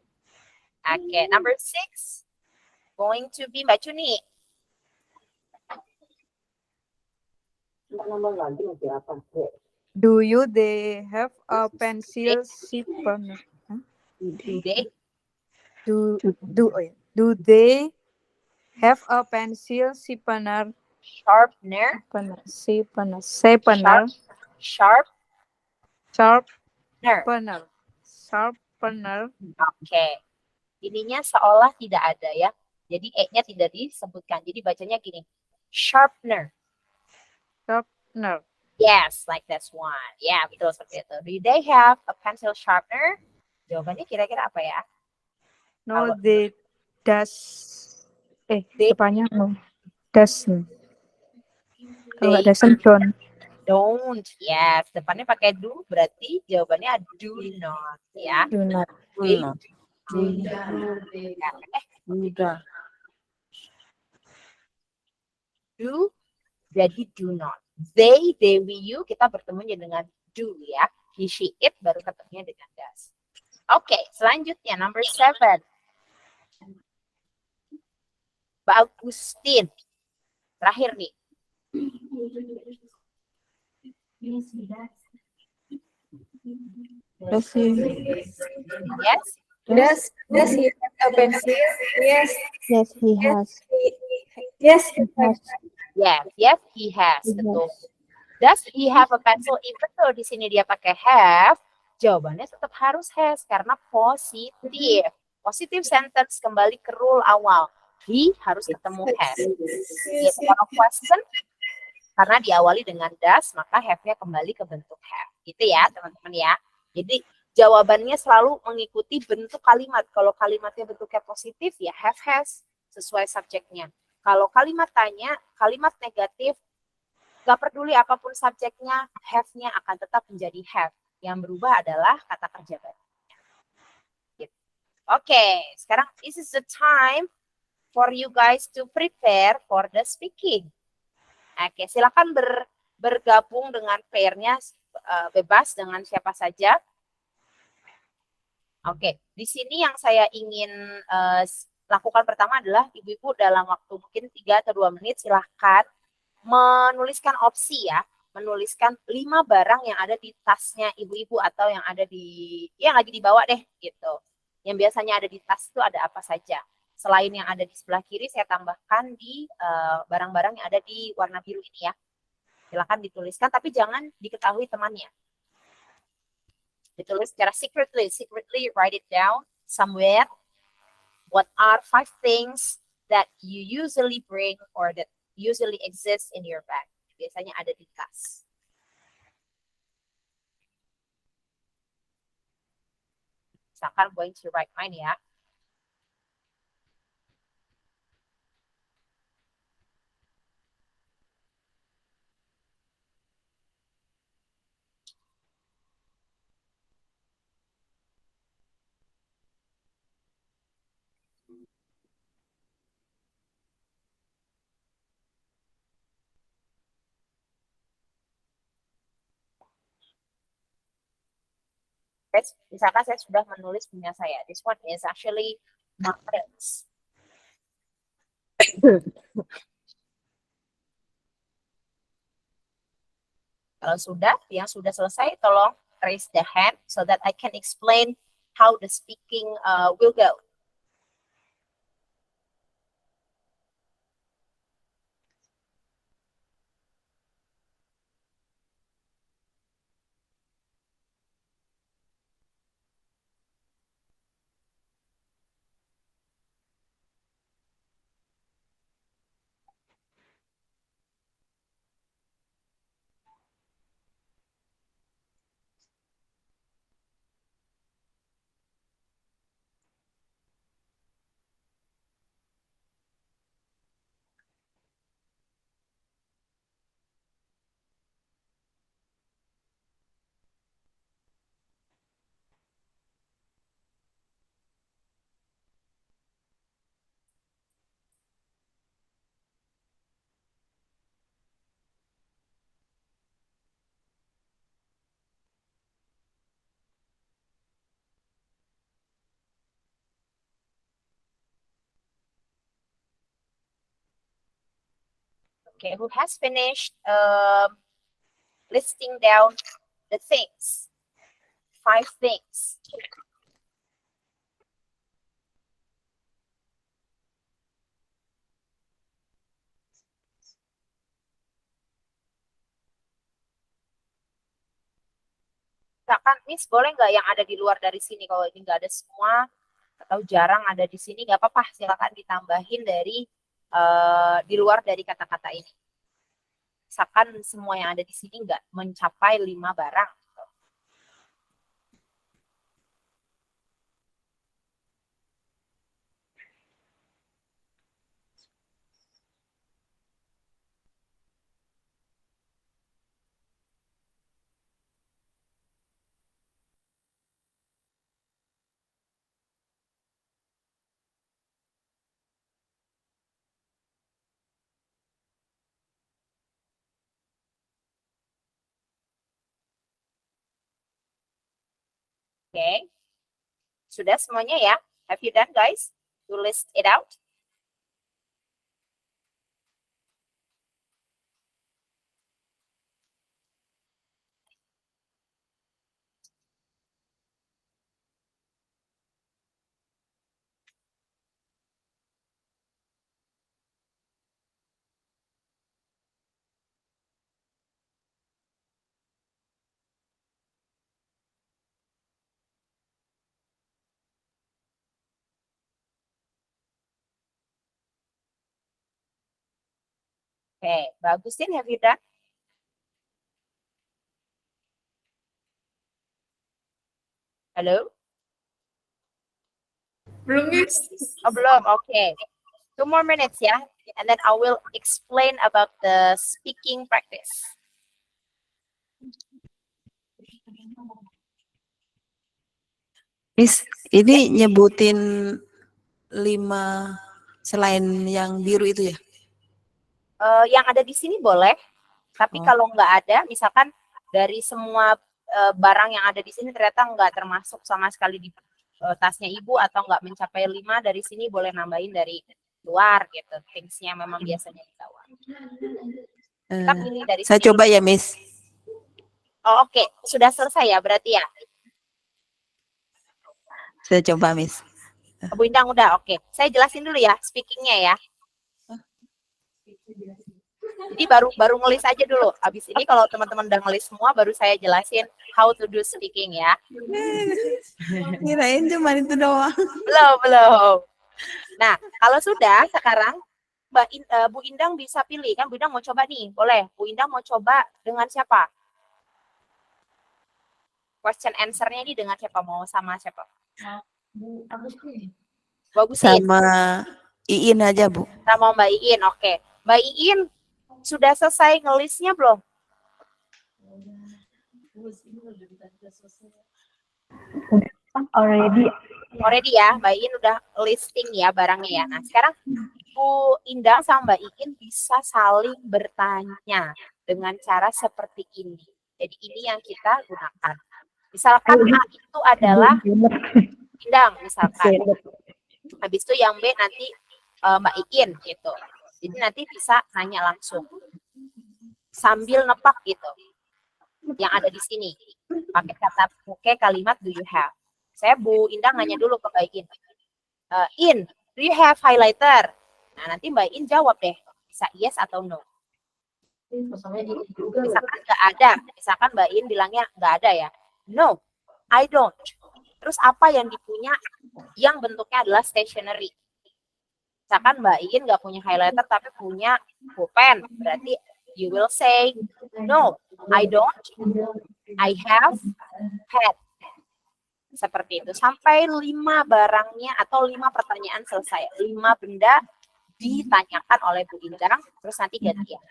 Oke, number 6. Going to be Mbak Cuni. Do you they have a pencil sharpener? Do they? Do they Have a pencil sharpener. Sharpener. Sharpener. Sharp. Sharpener. Sharpener. Oke. Ininya seolah tidak ada ya. Jadi E-nya tidak disebutkan. Jadi bacanya gini. Sharpener. Sharpener. Yes, like this one. Ya, betul seperti itu. Do they have a pencil sharpener? Jawabannya kira-kira apa ya? No, Kalau- they does. They- Depannya no. Doesn't. Kalau They doesn't, don't. don't. Yes, depannya pakai do, berarti jawabannya do not. Ya. Do not. They Not. do not. Sudah. Do, jadi do not. They, we, you, kita bertemunya dengan do ya. He, she, it, baru ketemunya dengan does. Oke, selanjutnya number 7. Mbak Agustin. Terakhir nih. Does he? Yes. Does he have a pencil? Yes. Yes, he has. Yes, he has. Yes, he has. He Betul. Does he have a pencil? Even though di sini dia pakai have, jawabannya tetap harus has karena positif. Positive sentence kembali ke rule awal. He harus ketemu has. Gitu. Kalau question, karena diawali dengan does, maka have-nya kembali ke bentuk have. Gitu ya, teman-teman ya. Jadi jawabannya selalu mengikuti bentuk kalimat. Kalau kalimatnya bentuknya positif, ya have has sesuai subjeknya. Kalau kalimat tanya, kalimat negatif, gak peduli apapun subjeknya, have-nya akan tetap menjadi have. Yang berubah adalah kata kerja baru. Gitu. Oke, sekarang this is the time for you guys to prepare for the speaking. Oke, silakan bergabung dengan pair-nya, bebas dengan siapa saja. Oke, di sini yang saya ingin lakukan pertama adalah ibu-ibu dalam waktu mungkin 3 atau 2 menit silahkan menuliskan opsi ya, menuliskan 5 barang yang ada di tasnya ibu-ibu atau yang ada di, yang lagi dibawa deh gitu. Yang biasanya ada di tas itu ada apa saja. Selain yang ada di sebelah kiri, saya tambahkan di barang-barang yang ada di warna biru ini ya. Silakan dituliskan, tapi jangan diketahui temannya. Ditulis secara secretly write it down somewhere. What are 5 things that you usually bring or that usually exist in your bag? Biasanya ada di tas. Misalkan I'm going to write mine ya. Misalkan saya sudah menulis punya saya. This one is actually markers. Kalau sudah, yang sudah selesai, tolong raise the hand so that I can explain how the speaking will go. Okay, who has finished listing down the things? 5 things. Misalkan, Miss boleh nggak yang ada di luar dari sini? Kalau ini nggak ada semua atau jarang ada di sini, nggak apa-apa. Silakan ditambahin dari di luar dari kata-kata ini. Misalkan semua yang ada di sini nggak mencapai 5 barang. Oke. Sudah semuanya ya? Have you done, guys? To list it out? Oke, Mbak Agustin, have you done? Halo? Belum, Miss. Oh, belum. Oke. 2 more minutes ya. And then I will explain about the speaking practice. Miss, ini nyebutin 5 selain yang biru itu ya? Yang ada di sini boleh. Tapi Oh. kalau nggak ada, misalkan dari semua barang yang ada di sini ternyata nggak termasuk sama sekali di tasnya ibu atau nggak mencapai 5, dari sini boleh nambahin dari luar gitu. Thingsnya memang biasanya dibawa. Kita Eh, pilih dari saya sini. coba ya, Miss. Oh, oke. Sudah selesai ya berarti ya? Saya coba, Miss. Bu Indang udah, oke. Saya jelasin dulu ya speakingnya ya. Jadi baru ngelis aja dulu. Habis ini kalau teman-teman udah ngelis semua, baru saya jelasin how to do speaking ya. Kirain cuma itu doang. Belum. Nah, kalau sudah sekarang Bu Indang bisa pilih kan. Bu Indang mau coba nih, boleh. Bu Indang mau coba dengan siapa? Question answer-nya ini dengan siapa? Mau sama siapa? Bu Agustin. Sama Iin aja, Bu. Sama Mbak Iin, oke. Mbak Iin, sudah selesai ngelisnya belum? Already. Already ya, Mbak Iin udah listing ya barangnya ya. Nah, sekarang Bu Indang sama Mbak Iin bisa saling bertanya dengan cara seperti ini. Jadi ini yang kita gunakan. Misalkan A itu adalah Indang, misalkan. Habis itu yang B nanti Mbak Iin gitu. Jadi nanti bisa nanya langsung. Sambil nepak gitu. Yang ada di sini. Pakai kalimat do you have. Saya Bu Indang nanya dulu ke Mbak Iin. In, do you have highlighter? Nah, nanti Mbak Iin jawab deh. Bisa yes atau no. Misalkan nggak ada. Misalkan Mbak Iin bilangnya nggak ada ya. No, I don't. Terus apa yang dipunya yang bentuknya adalah stationery. Misalkan Mbak Iin nggak punya highlighter tapi punya pulpen. Berarti you will say, no, I don't. I have pen. Seperti itu. Sampai 5 barangnya atau 5 pertanyaan selesai. 5 benda ditanyakan oleh Bu Indang. Terus nanti gantian.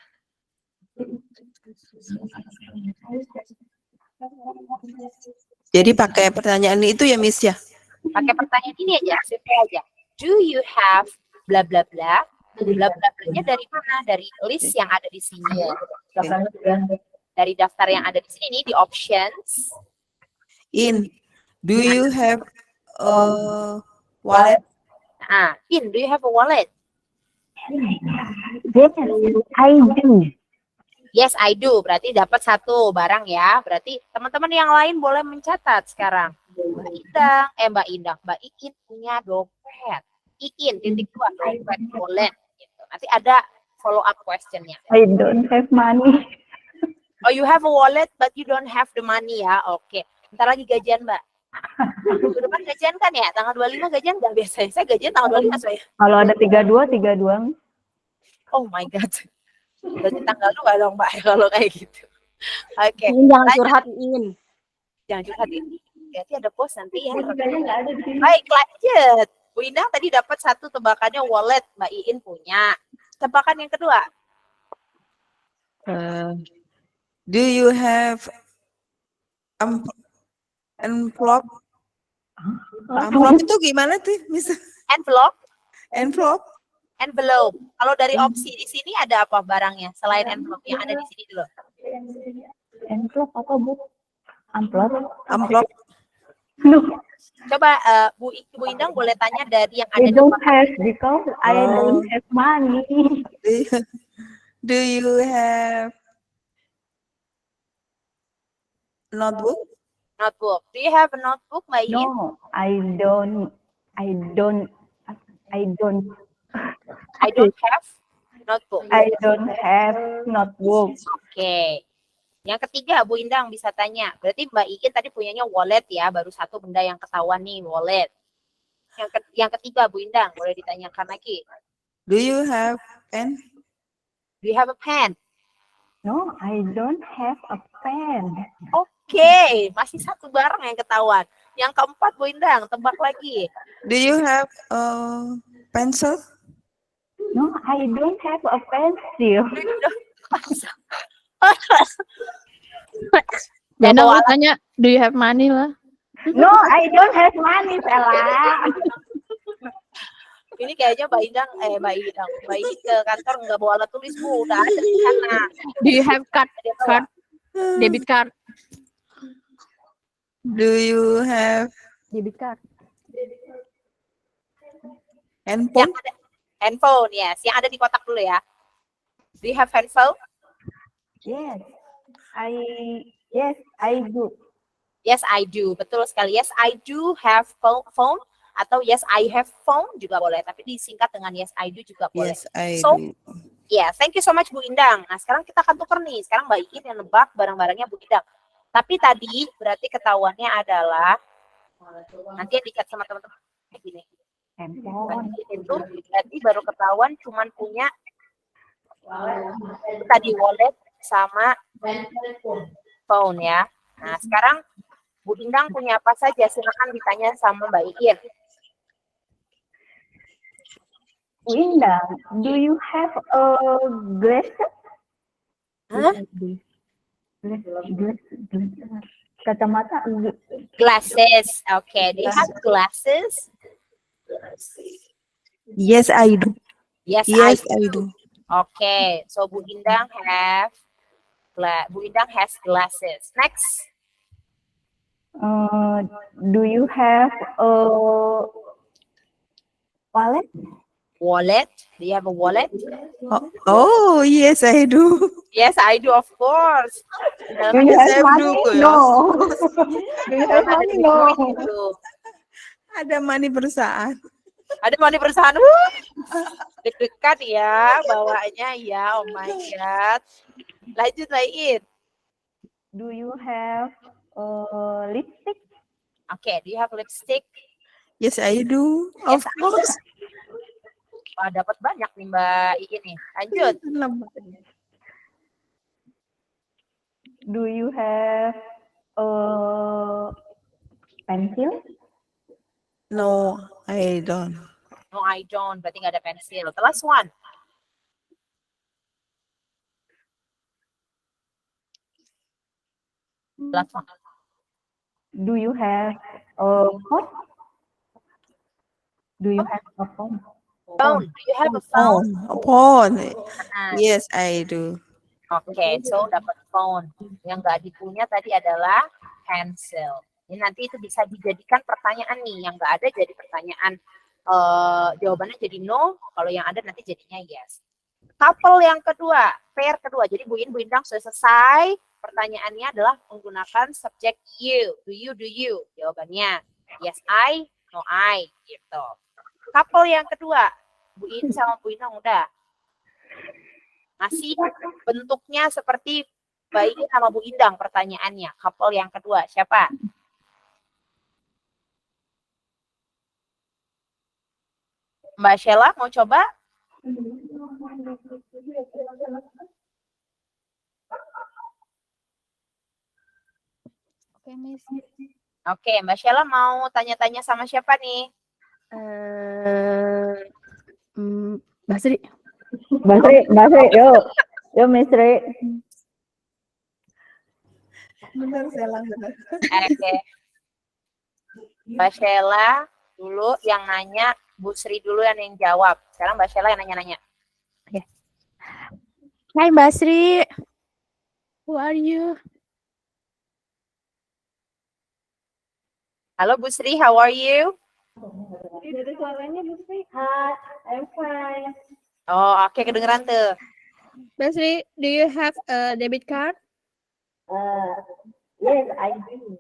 Jadi pakai pertanyaan itu ya, Miss ya? Pakai pertanyaan ini aja, simple aja. Do you have bla bla bla? Bla bla bla-nya dari mana? Dari list yang ada di sini. Dari daftar yang ada di sini nih, di options. In, do you have a wallet? Nah, In, do you have a wallet? Yes, I do. Yes, I do. Berarti dapat 1 barang ya. Berarti teman-teman yang lain boleh mencatat sekarang. Mbak Iin punya dompet. Iin, titik 2, dompet, wallet. Gitu. Nanti ada follow up questionnya. I don't have money. Oh, you have a wallet but you don't have the money ya. Oke. Bentar lagi gajian, Mbak. Minggu depan gajian kan ya? Tanggal 25 gajian nggak biasanya? Saya gajian tanggal 25 saya. Kalau ada 32. Oh my God. Berarti tanggal lu nggak dong, Mbak, kalau kayak gitu. Oke, Jangan lanjut. curhat Iin. Jangan curhat ya. Berarti ada pos nanti ya. Baik, lanjut. Bu Indah tadi dapat satu tebakannya wallet. Mbak Iin punya. Tebakan yang kedua. Do you have envelope? Envelope itu gimana tuh? Misal Envelope. envelope? Envelope. Kalau dari opsi di sini ada apa barangnya selain envelope yang ada di sini dulu? Envelope apa, Bu? Amplop. Amplop. No, Coba Bu Indang boleh tanya dari yang ada I di don't kotak. have because I don't have money. Do you have notebook? Notebook. Do you have a notebook, Mbak Iin? No, I don't I don't have notebook. Oke. Yang ketiga, Bu Indang bisa tanya. Berarti Mbak Iin tadi punyanya wallet ya, baru satu benda yang ketahuan nih, wallet. Yang ketiga, Bu Indang, boleh ditanyakan lagi. Do you have pen? Do you have a pen? No, I don't have a pen. Oke, masih satu barang yang ketahuan. Yang keempat, Bu Indang, tebak lagi. Do you have a pencil? No, I don't have a pencil. Jangan bawa lu tanya, do you have money lah? No, I don't have money, Stella. Ini kayaknya Mbak Iin ke kantor nggak bawa alat tulis, Bu. Udah ada di sana. Do you have card, Dia bawa. debit card? Do you have Debit card. Yang handphone? ada handphone, yes. Yang ada di kotak dulu ya. Do you have handphone? Yes, I do. Yes, I do. Betul sekali. Yes, I do have phone. Atau yes, I have phone juga boleh. Tapi disingkat dengan yes, I do juga boleh. Yes, I So, do. ya, thank you so much Bu Indang. Nah, sekarang kita akan tuker nih. Sekarang Mbak Iin yang nebak barang-barangnya Bu Indang. Tapi tadi berarti ketahuannya adalah nanti yang dicat sama teman-teman gini. Handphone. Itu berarti baru ketahuan cuman punya tadi wallet sama phone ya. Nah, sekarang Bu Indang punya apa saja? Silakan ditanya sama Mbak Iin. Winda, do you have a glass? Hah? Glass. Kacamata. Glasses. Okay. Do you have glasses? Yes, I do. Yes, Yes, I I do. Okay. So Bu Indang has glasses. Next. Do you have a wallet? Wallet. Do you have a wallet? Oh, yes, I do. Yes, I do, of course. Do you Yes, have I money? do. No. Do you have money? No. Ada money perusahaan. Ada money perusahaan. Wuh. Deg-degan ya bawaannya ya. Oh my God. Lanjut Mbak. Do you have lipstick? Okay, do you have lipstick? Yes, I do. Of Yes, I do. course. Wah, dapat banyak nih Mbak Iin nih. Lanjut. Do you have a pencil? No, I don't. No, I don't. Berarti nggak ada pensil. The last one. Last one. Do you have a phone? Do you have a phone? Phone. Do you have a phone? Phone. Nah, Yes, I do. Oke, so dapat phone. Yang nggak dipunya tadi adalah pencil. Ini nanti itu bisa dijadikan pertanyaan nih. Yang nggak ada jadi pertanyaan. Jawabannya jadi no. Kalau yang ada nanti jadinya yes. Couple yang kedua, pair kedua. Jadi Bu Indang sudah selesai. Pertanyaannya adalah menggunakan subjek you. Do you? Jawabannya yes I, no I. Gitu. Couple yang kedua, Bu In sama Bu Indang udah. Masih bentuknya seperti Mbak In sama Bu Indang pertanyaannya. Couple yang kedua, siapa? Mbak Sheila mau coba? Oke, Miss. Oke, Mbak Sheila mau tanya-tanya sama siapa nih? Basri. Basri, yo Misri. Oke. Mbak Sheila dulu yang nanya, Bu Sri dulu yang jawab. Sekarang Mbak Sheila yang nanya-nanya. Hai Basri. Who are you? Halo Bu Sri, how are you? Dari suaranya Basri. Hi, I'm fine. Oh, oke, kedengeran tuh. Basri, do you have a debit card? Yes, I do.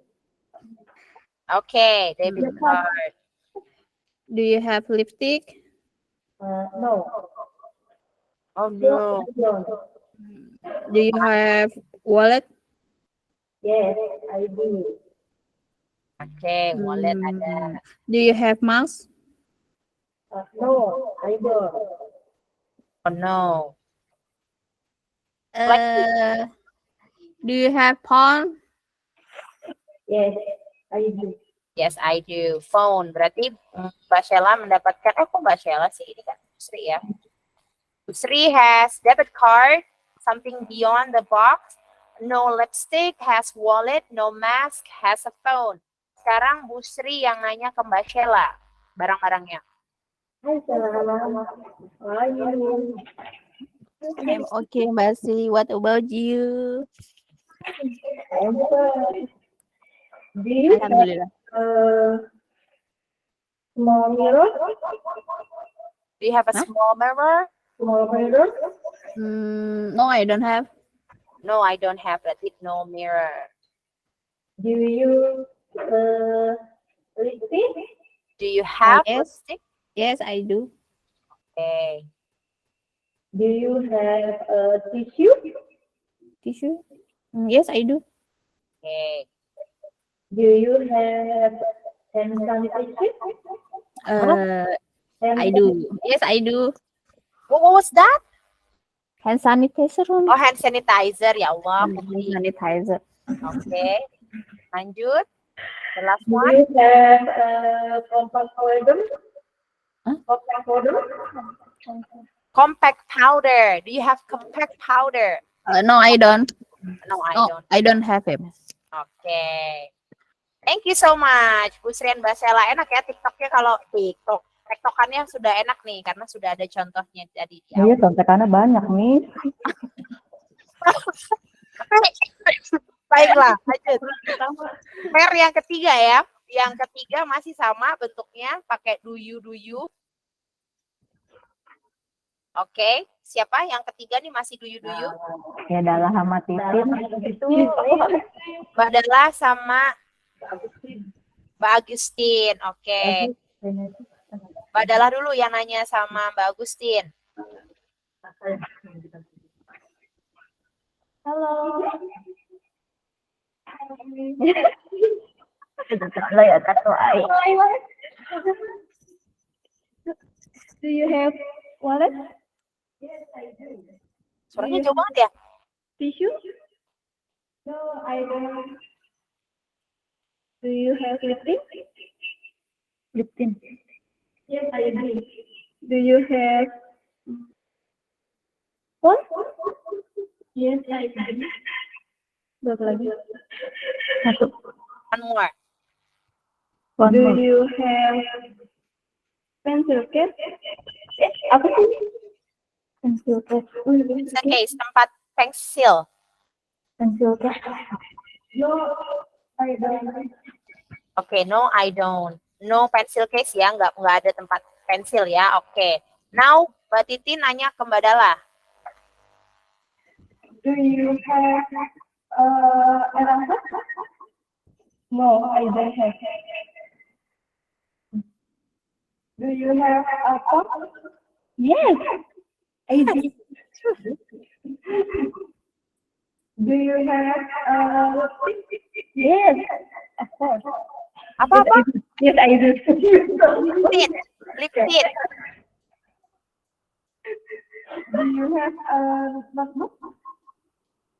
Oke, debit card. Do you have lipstick? No. Oh no. Do you have wallet? Yes, I do. Oke, wallet ada. Do you have mouse? No, I don't. Oh no. Do you have phone? Yes, I do. Yes, I do. Phone. Berarti Mbak Sheila mendapatkan, kok Mbak Sheila sih? Ini kan Bu Sri ya. Bu Sri has debit card, something beyond the box. No lipstick, has wallet. No mask, has a phone. Sekarang Bu Sri yang nanya ke Mbak Sheila barang-barangnya. Hi, Sarah. How are you? I'm okay, Basri. What about you? I'm fine. Do you have Alhamdulillah. small mirror? Do you have a Huh? small mirror? Small mirror? No, I don't have. No, I don't have. Berarti no mirror. Do you lipstick? Do you have Yes. lipstick? Yes, I do. Okay. Do you have a tissue? Tissue? Yes, I do. Okay. Do you have hand sanitizer? I do. Yes, I do. What was that? Hand sanitizer. Oh, hand sanitizer. Ya Allah. Hand sanitizer. Oke. Lanjut. The last Do one. you have compact powder? Huh? Compact powder? Compact powder. Do you have compact powder? No, I don't. No, I No, don't. I don't have it. Oke. Thank you so much, Bu Sri dan Mbak Sheila. Enak ya TikToknya kalau TikTokannya sudah enak nih karena sudah ada contohnya tadi di awal. Iya, contekannya banyak nih. Baiklah, lanjut. Pair yang ketiga ya. Yang ketiga masih sama bentuknya, pakai do you. Oke, siapa yang ketiga nih masih do you? Ya adalah sama Titin. Itu. Mbak Dala sama Mbak Agustin. Oke. Mbak Dala dulu yang nanya sama Mbak Agustin. Halo. Halo ya, Tatuai. Do you have wallet? Yes, I do. Suaranya jauh banget ya? Tissue? No, I don't. Do you have lipstick? Lipstick. Yes, I do. Do you have phone? Yes, I do. Berapa lagi? Satu. One more. Do you have pencil case? Apa sih? Pencil case. Pencil case, tempat pensil. Pencil case. No, I don't. Oke, no, I don't. No pencil case ya, nggak ada tempat pensil ya. Oke. Now, Mbak Titi nanya ke Mbak Dala. Do you have eraser? No, I don't have. Do you have a cup? Yes, I do. Do you have lipstick? Yes, of course. Apa-apa? Yes, I do. Lip tint. Do you have a notebook?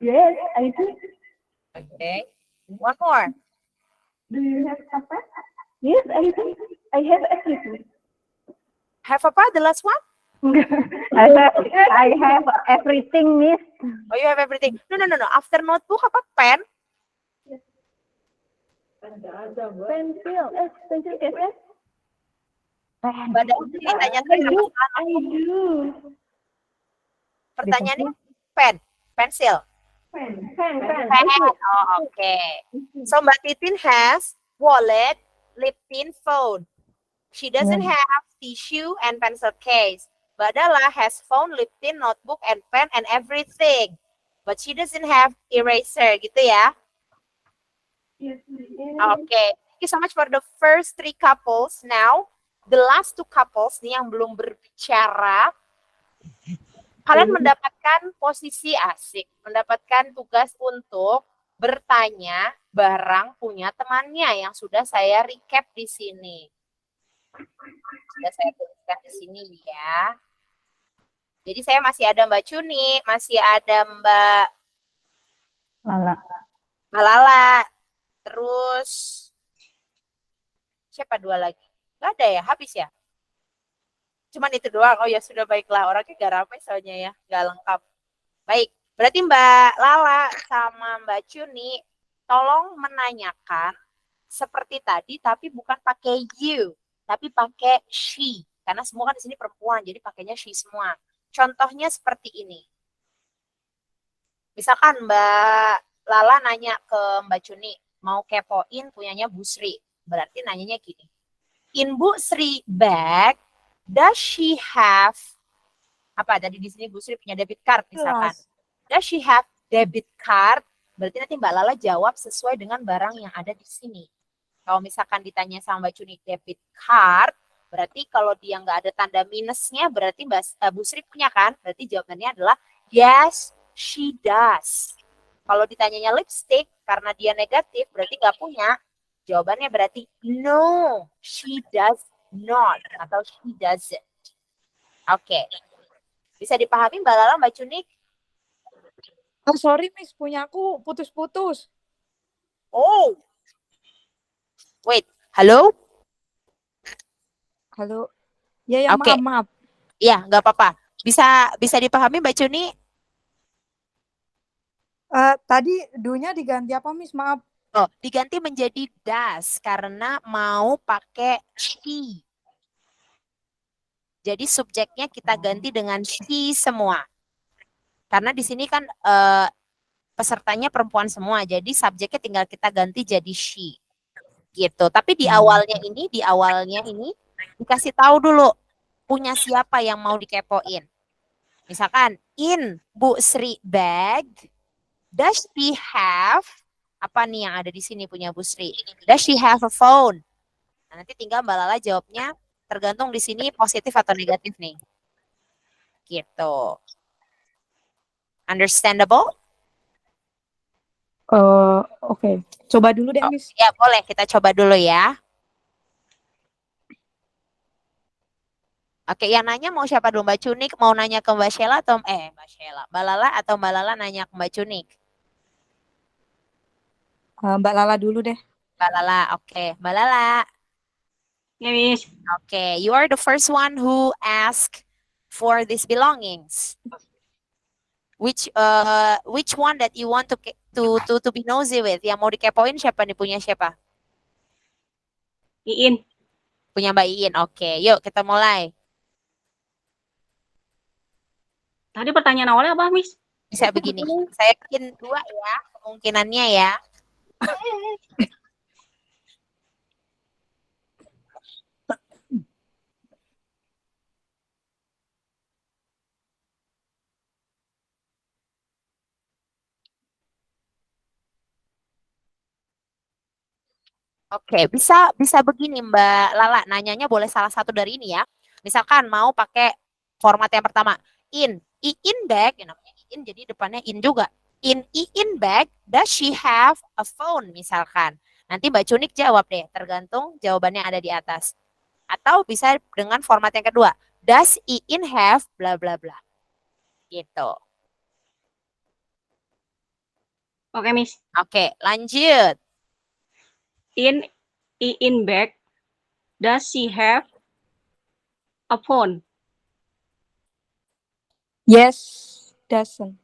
Yes, I do. Okay. One more. Do you have a pen? Yes, I do. I have everything. Have apa? The last one? I have everything, Miss. Oh, you have everything. No. After notebook apa? Pen? Pencil. Pencil case. Pada ditanya I do. I do. pertanyaannya pen, pensil. Pen. Pen. Oh, okay. So Mbak Titin has wallet, lip tint, phone. She doesn't have tissue and pencil case. Mbak Dala has phone, lip tint, notebook, and pen and everything. But she doesn't have eraser, gitu ya? Yes, Okay. Thank you so much for the first 3 couples. Now, the last 2 couples nih yang belum berbicara, kalian mendapatkan posisi asik, mendapatkan tugas untuk bertanya barang punya temannya yang sudah saya recap di sini. Sudah saya tuliskan di sini ya. Jadi saya masih ada Mbak Cuni, masih ada Mbak Lala, terus siapa 2 lagi? Gak ada ya, habis ya? Cuman itu doang. Oh ya sudah, baiklah, orangnya gak ramai soalnya ya, gak lengkap. Baik, berarti Mbak Lala sama Mbak Cuni tolong menanyakan seperti tadi tapi bukan pakai you, tapi pakai she. Karena semua kan di sini perempuan, jadi pakainya she semua. Contohnya seperti ini. Misalkan Mbak Lala nanya ke Mbak Cuni, mau kepoin punyanya Bu Sri. Berarti nanyanya gini. In Bu Sri bag, does she have, apa tadi di sini Bu Sri punya debit card misalkan. Does she have debit card? Berarti nanti Mbak Lala jawab sesuai dengan barang yang ada di sini. Kalau misalkan ditanya sama Mbak Cuni debit card, berarti kalau dia nggak ada tanda minusnya, berarti Bu Sri punya kan? Berarti jawabannya adalah yes, she does. Kalau ditanyanya lipstick, karena dia negatif, berarti nggak punya. Jawabannya berarti no, she does not atau she doesn't. Oke. Bisa dipahami Mbak Lala, Mbak Cunik? Oh, sorry Miss, punya aku putus-putus. Oh. Wait, halo? Halo. Ya, Oke. maaf. Iya, nggak apa-apa. Bisa dipahami Mbak Cuni? Tadi do-nya diganti apa Miss? Maaf. Oh, diganti menjadi does karena mau pakai she. Jadi subjeknya kita ganti dengan she semua. Karena di sini kan pesertanya perempuan semua, jadi subjeknya tinggal kita ganti jadi she. Gitu. Tapi di awalnya ini dikasih tahu dulu punya siapa yang mau dikepoin. Misalkan in Bu Sri bag, does she have, apa nih yang ada di sini punya Bu Sri? Does she have a phone? Nah, nanti tinggal Mbak Lala jawabnya tergantung di sini positif atau negatif nih. Gitu. Understandable? Oke. Coba dulu deh, Miss. Ya, boleh. Kita coba dulu ya. Oke, yang nanya mau siapa dulu? Mbak Cunik mau nanya ke Mbak Sheila atau Mbak Lala atau Mbak Lala nanya ke Mbak Cunik? Mbak Lala dulu deh. Mbak Lala, oke. Mbak Lala, Ya, Miss. okay. You are the first one who asked for these belongings. Which one that you want to be nosy with? Yang mau dikepoin siapa nih, punya siapa? Iin. Punya Mbak Iin. Oke, yuk kita mulai. Tadi pertanyaan awalnya apa, Miss? Bisa begini. Saya bikin 2 ya, kemungkinannya ya. Oke, bisa begini Mbak Lala, nanyanya boleh salah satu dari ini ya. Misalkan mau pakai format yang pertama, in bag, yang namanya in jadi depannya in juga. In bag, does she have a phone misalkan. Nanti Mbak Cunik jawab deh, tergantung jawabannya ada di atas. Atau bisa dengan format yang kedua, does Iin have bla bla bla. Gitu. Oke, Miss. Oke, lanjut. In bag, does she have a phone? Yes, doesn't.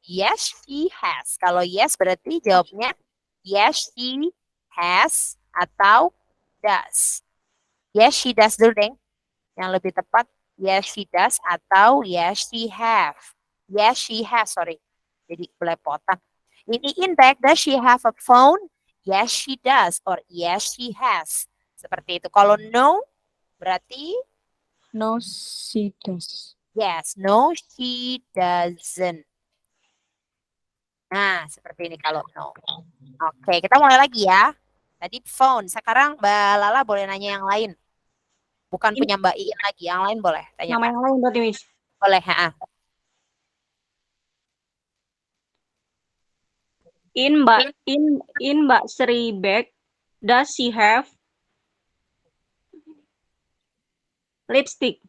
Yes, she has. Kalau yes berarti jawabnya yes, she has atau does. Yes, she does dulu, Deng. Yang lebih tepat, yes, she does atau yes, she have. Yes, she has, sorry. Jadi belepotan. Ini in bag, does she have a phone? Yes, she does. Or yes, she has. Seperti itu. Kalau no, berarti No, she does. yes. No, she doesn't. Nah, seperti ini kalau no. Oke, kita mulai lagi ya. Tadi phone. Sekarang Mbak Lala boleh nanya yang lain. Bukan Ini- punya Mbak Iin lagi. Yang lain boleh Nama tanyakan. yang lain berarti, Miss. Boleh, ha. In Mbak Sri bag, does she have lipstick?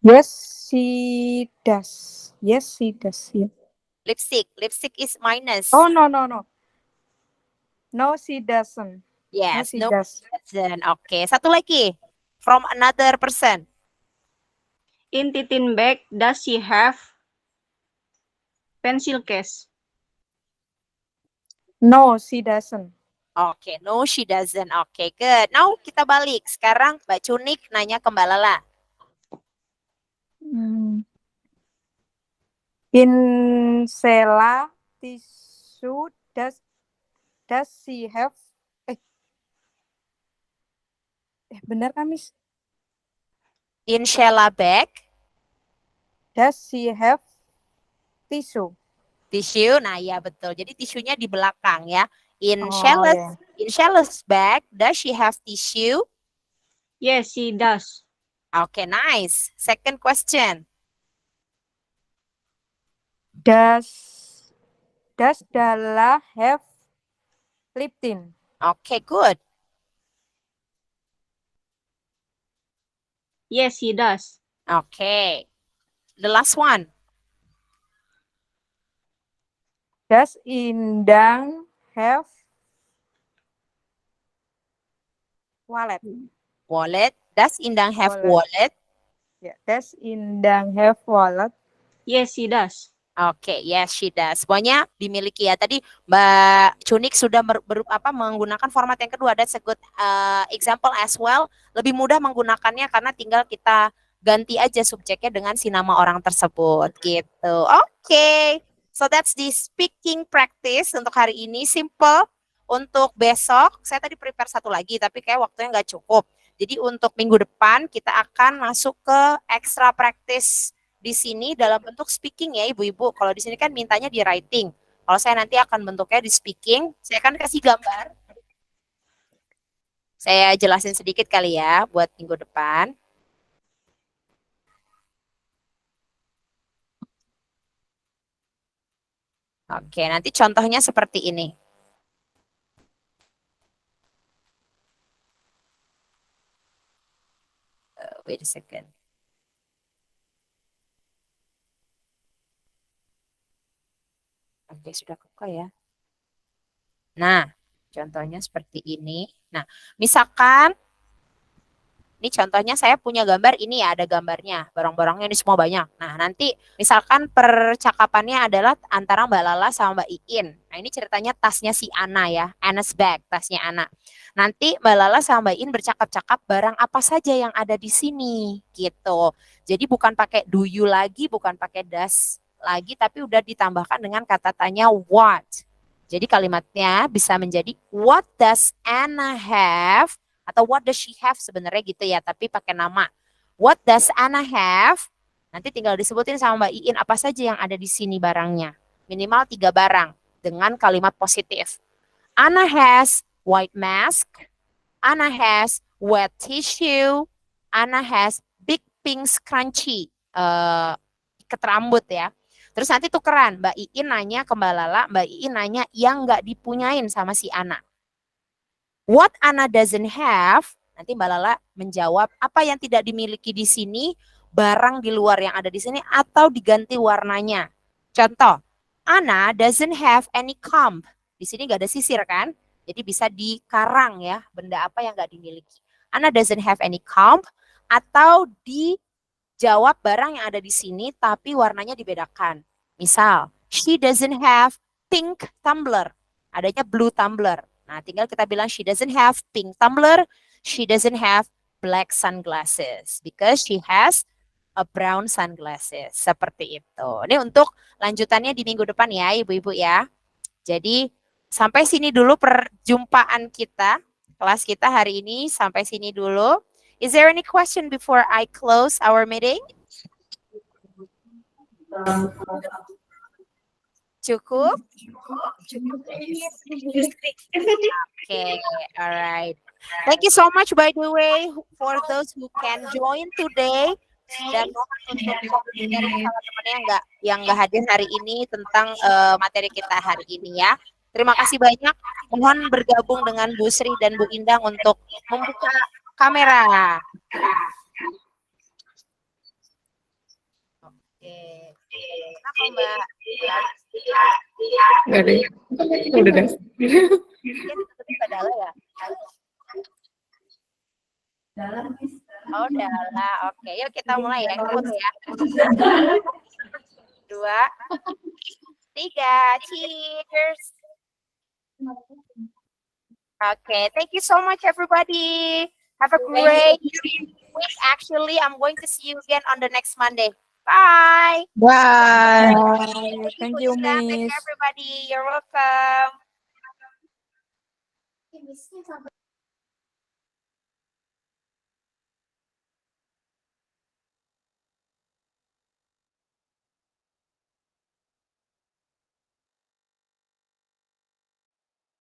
Yes, she does. Yes, she does. Yeah. Lipstick. Lipstick is minus. Oh, no. No, she doesn't. Yes, she no, does. doesn't. Oke, satu lagi. From another person. In Titin bag, does she have pencil case? No, she doesn't. Oke, no, she doesn't. Oke, good. Now kita balik. Sekarang Mbak Cunik nanya ke Mbak Lala. In Sela tissue, does she have? Benar kan, Miss? In Sheila bag, Does she have tissue? tisu. Nah, ya betul. Jadi tisunya di belakang ya. In Oh, Sheila's bag, does she have tissue? Yes, she does. Okay, nice. Second question. Does Dalla have lip tint? Okay, good. Yes, he does. Okay. The last one. Does Indang have wallet? Wallet. Does Indang have Wallet. wallet? Yeah. Does Indang have wallet? Yes, he does. Oke, yes she does. Semuanya dimiliki ya. Tadi Mbak Cunik sudah menggunakan format yang kedua. That's a good example as well. Lebih mudah menggunakannya karena tinggal kita ganti aja subjeknya dengan si nama orang tersebut gitu. Oke. So that's the speaking practice untuk hari ini. Simple. Untuk besok, saya tadi prepare satu lagi tapi kayak waktunya nggak cukup. Jadi untuk minggu depan kita akan masuk ke extra practice di sini dalam bentuk speaking ya ibu-ibu. Kalau di sini kan mintanya di writing. Kalau saya nanti akan bentuknya di speaking, saya akan kasih gambar. Saya jelasin sedikit kali ya buat minggu depan. Oke, nanti contohnya seperti ini. Wait a second. Oke, sudah kebuka ya. Nah, contohnya seperti ini. Nah, misalkan, ini contohnya saya punya gambar, ini ya ada gambarnya. Barang-barangnya ini semua banyak. Nah, nanti misalkan percakapannya adalah antara Mbak Lala sama Mbak Iin. Nah, ini ceritanya tasnya si Ana ya. Anna's bag, tasnya Ana. Nanti Mbak Lala sama Mbak Iin bercakap-cakap barang apa saja yang ada di sini. Gitu. Jadi bukan pakai do you lagi, bukan pakai does lagi, tapi udah ditambahkan dengan kata tanya what. Jadi kalimatnya bisa menjadi what does Anna have atau what does she have sebenarnya gitu ya, tapi pakai nama. What does Anna have? Nanti tinggal disebutin sama Mbak Iin apa saja yang ada di sini barangnya. Minimal 3 barang dengan kalimat positif. Anna has white mask. Anna has wet tissue. Anna has big pink scrunchie. Ikat rambut ya. Terus nanti tukeran, Mbak Iin nanya ke Mbak Lala, Mbak Iin nanya yang nggak dipunyain sama si Ana. What Ana doesn't have, nanti Mbak Lala menjawab apa yang tidak dimiliki di sini. barang di luar yang ada di sini atau diganti warnanya. Contoh, Anna doesn't have any comb. Di sini nggak ada sisir kan? Jadi bisa dikarang ya, benda apa yang nggak dimiliki. Anna doesn't have any comb, atau dijawab barang yang ada di sini tapi warnanya dibedakan. Misal, she doesn't have pink tumbler. Adanya blue tumbler. Nah, tinggal kita bilang she doesn't have pink tumbler, she doesn't have black sunglasses because she has a brown sunglasses. Seperti itu. Ini untuk lanjutannya di minggu depan ya, Ibu-ibu ya. Jadi, sampai sini dulu perjumpaan kita. Kelas kita hari ini sampai sini dulu. Is there any question before I close our meeting? Cukup? Okay, all right. Thank you so much, by the way, for those who can join today. Dan mohon untuk dari teman-teman yang nggak hadir hari ini tentang materi kita hari ini ya. Terima kasih banyak. Mohon bergabung dengan Bu Sri dan Bu Indang untuk membuka kamera. Oke. Kenapa Mbak? Nggak ada. Udah deh. Ya? Oh, Dala. Oke, yuk kita mulai ya. Ikut ya. 2, 3, cheers. Okay, thank you so much, everybody. Have a great week. Actually, I'm going to see you again on the next Monday. Bye. Bye. Thank you, Thank you, Miss. everybody. You're welcome.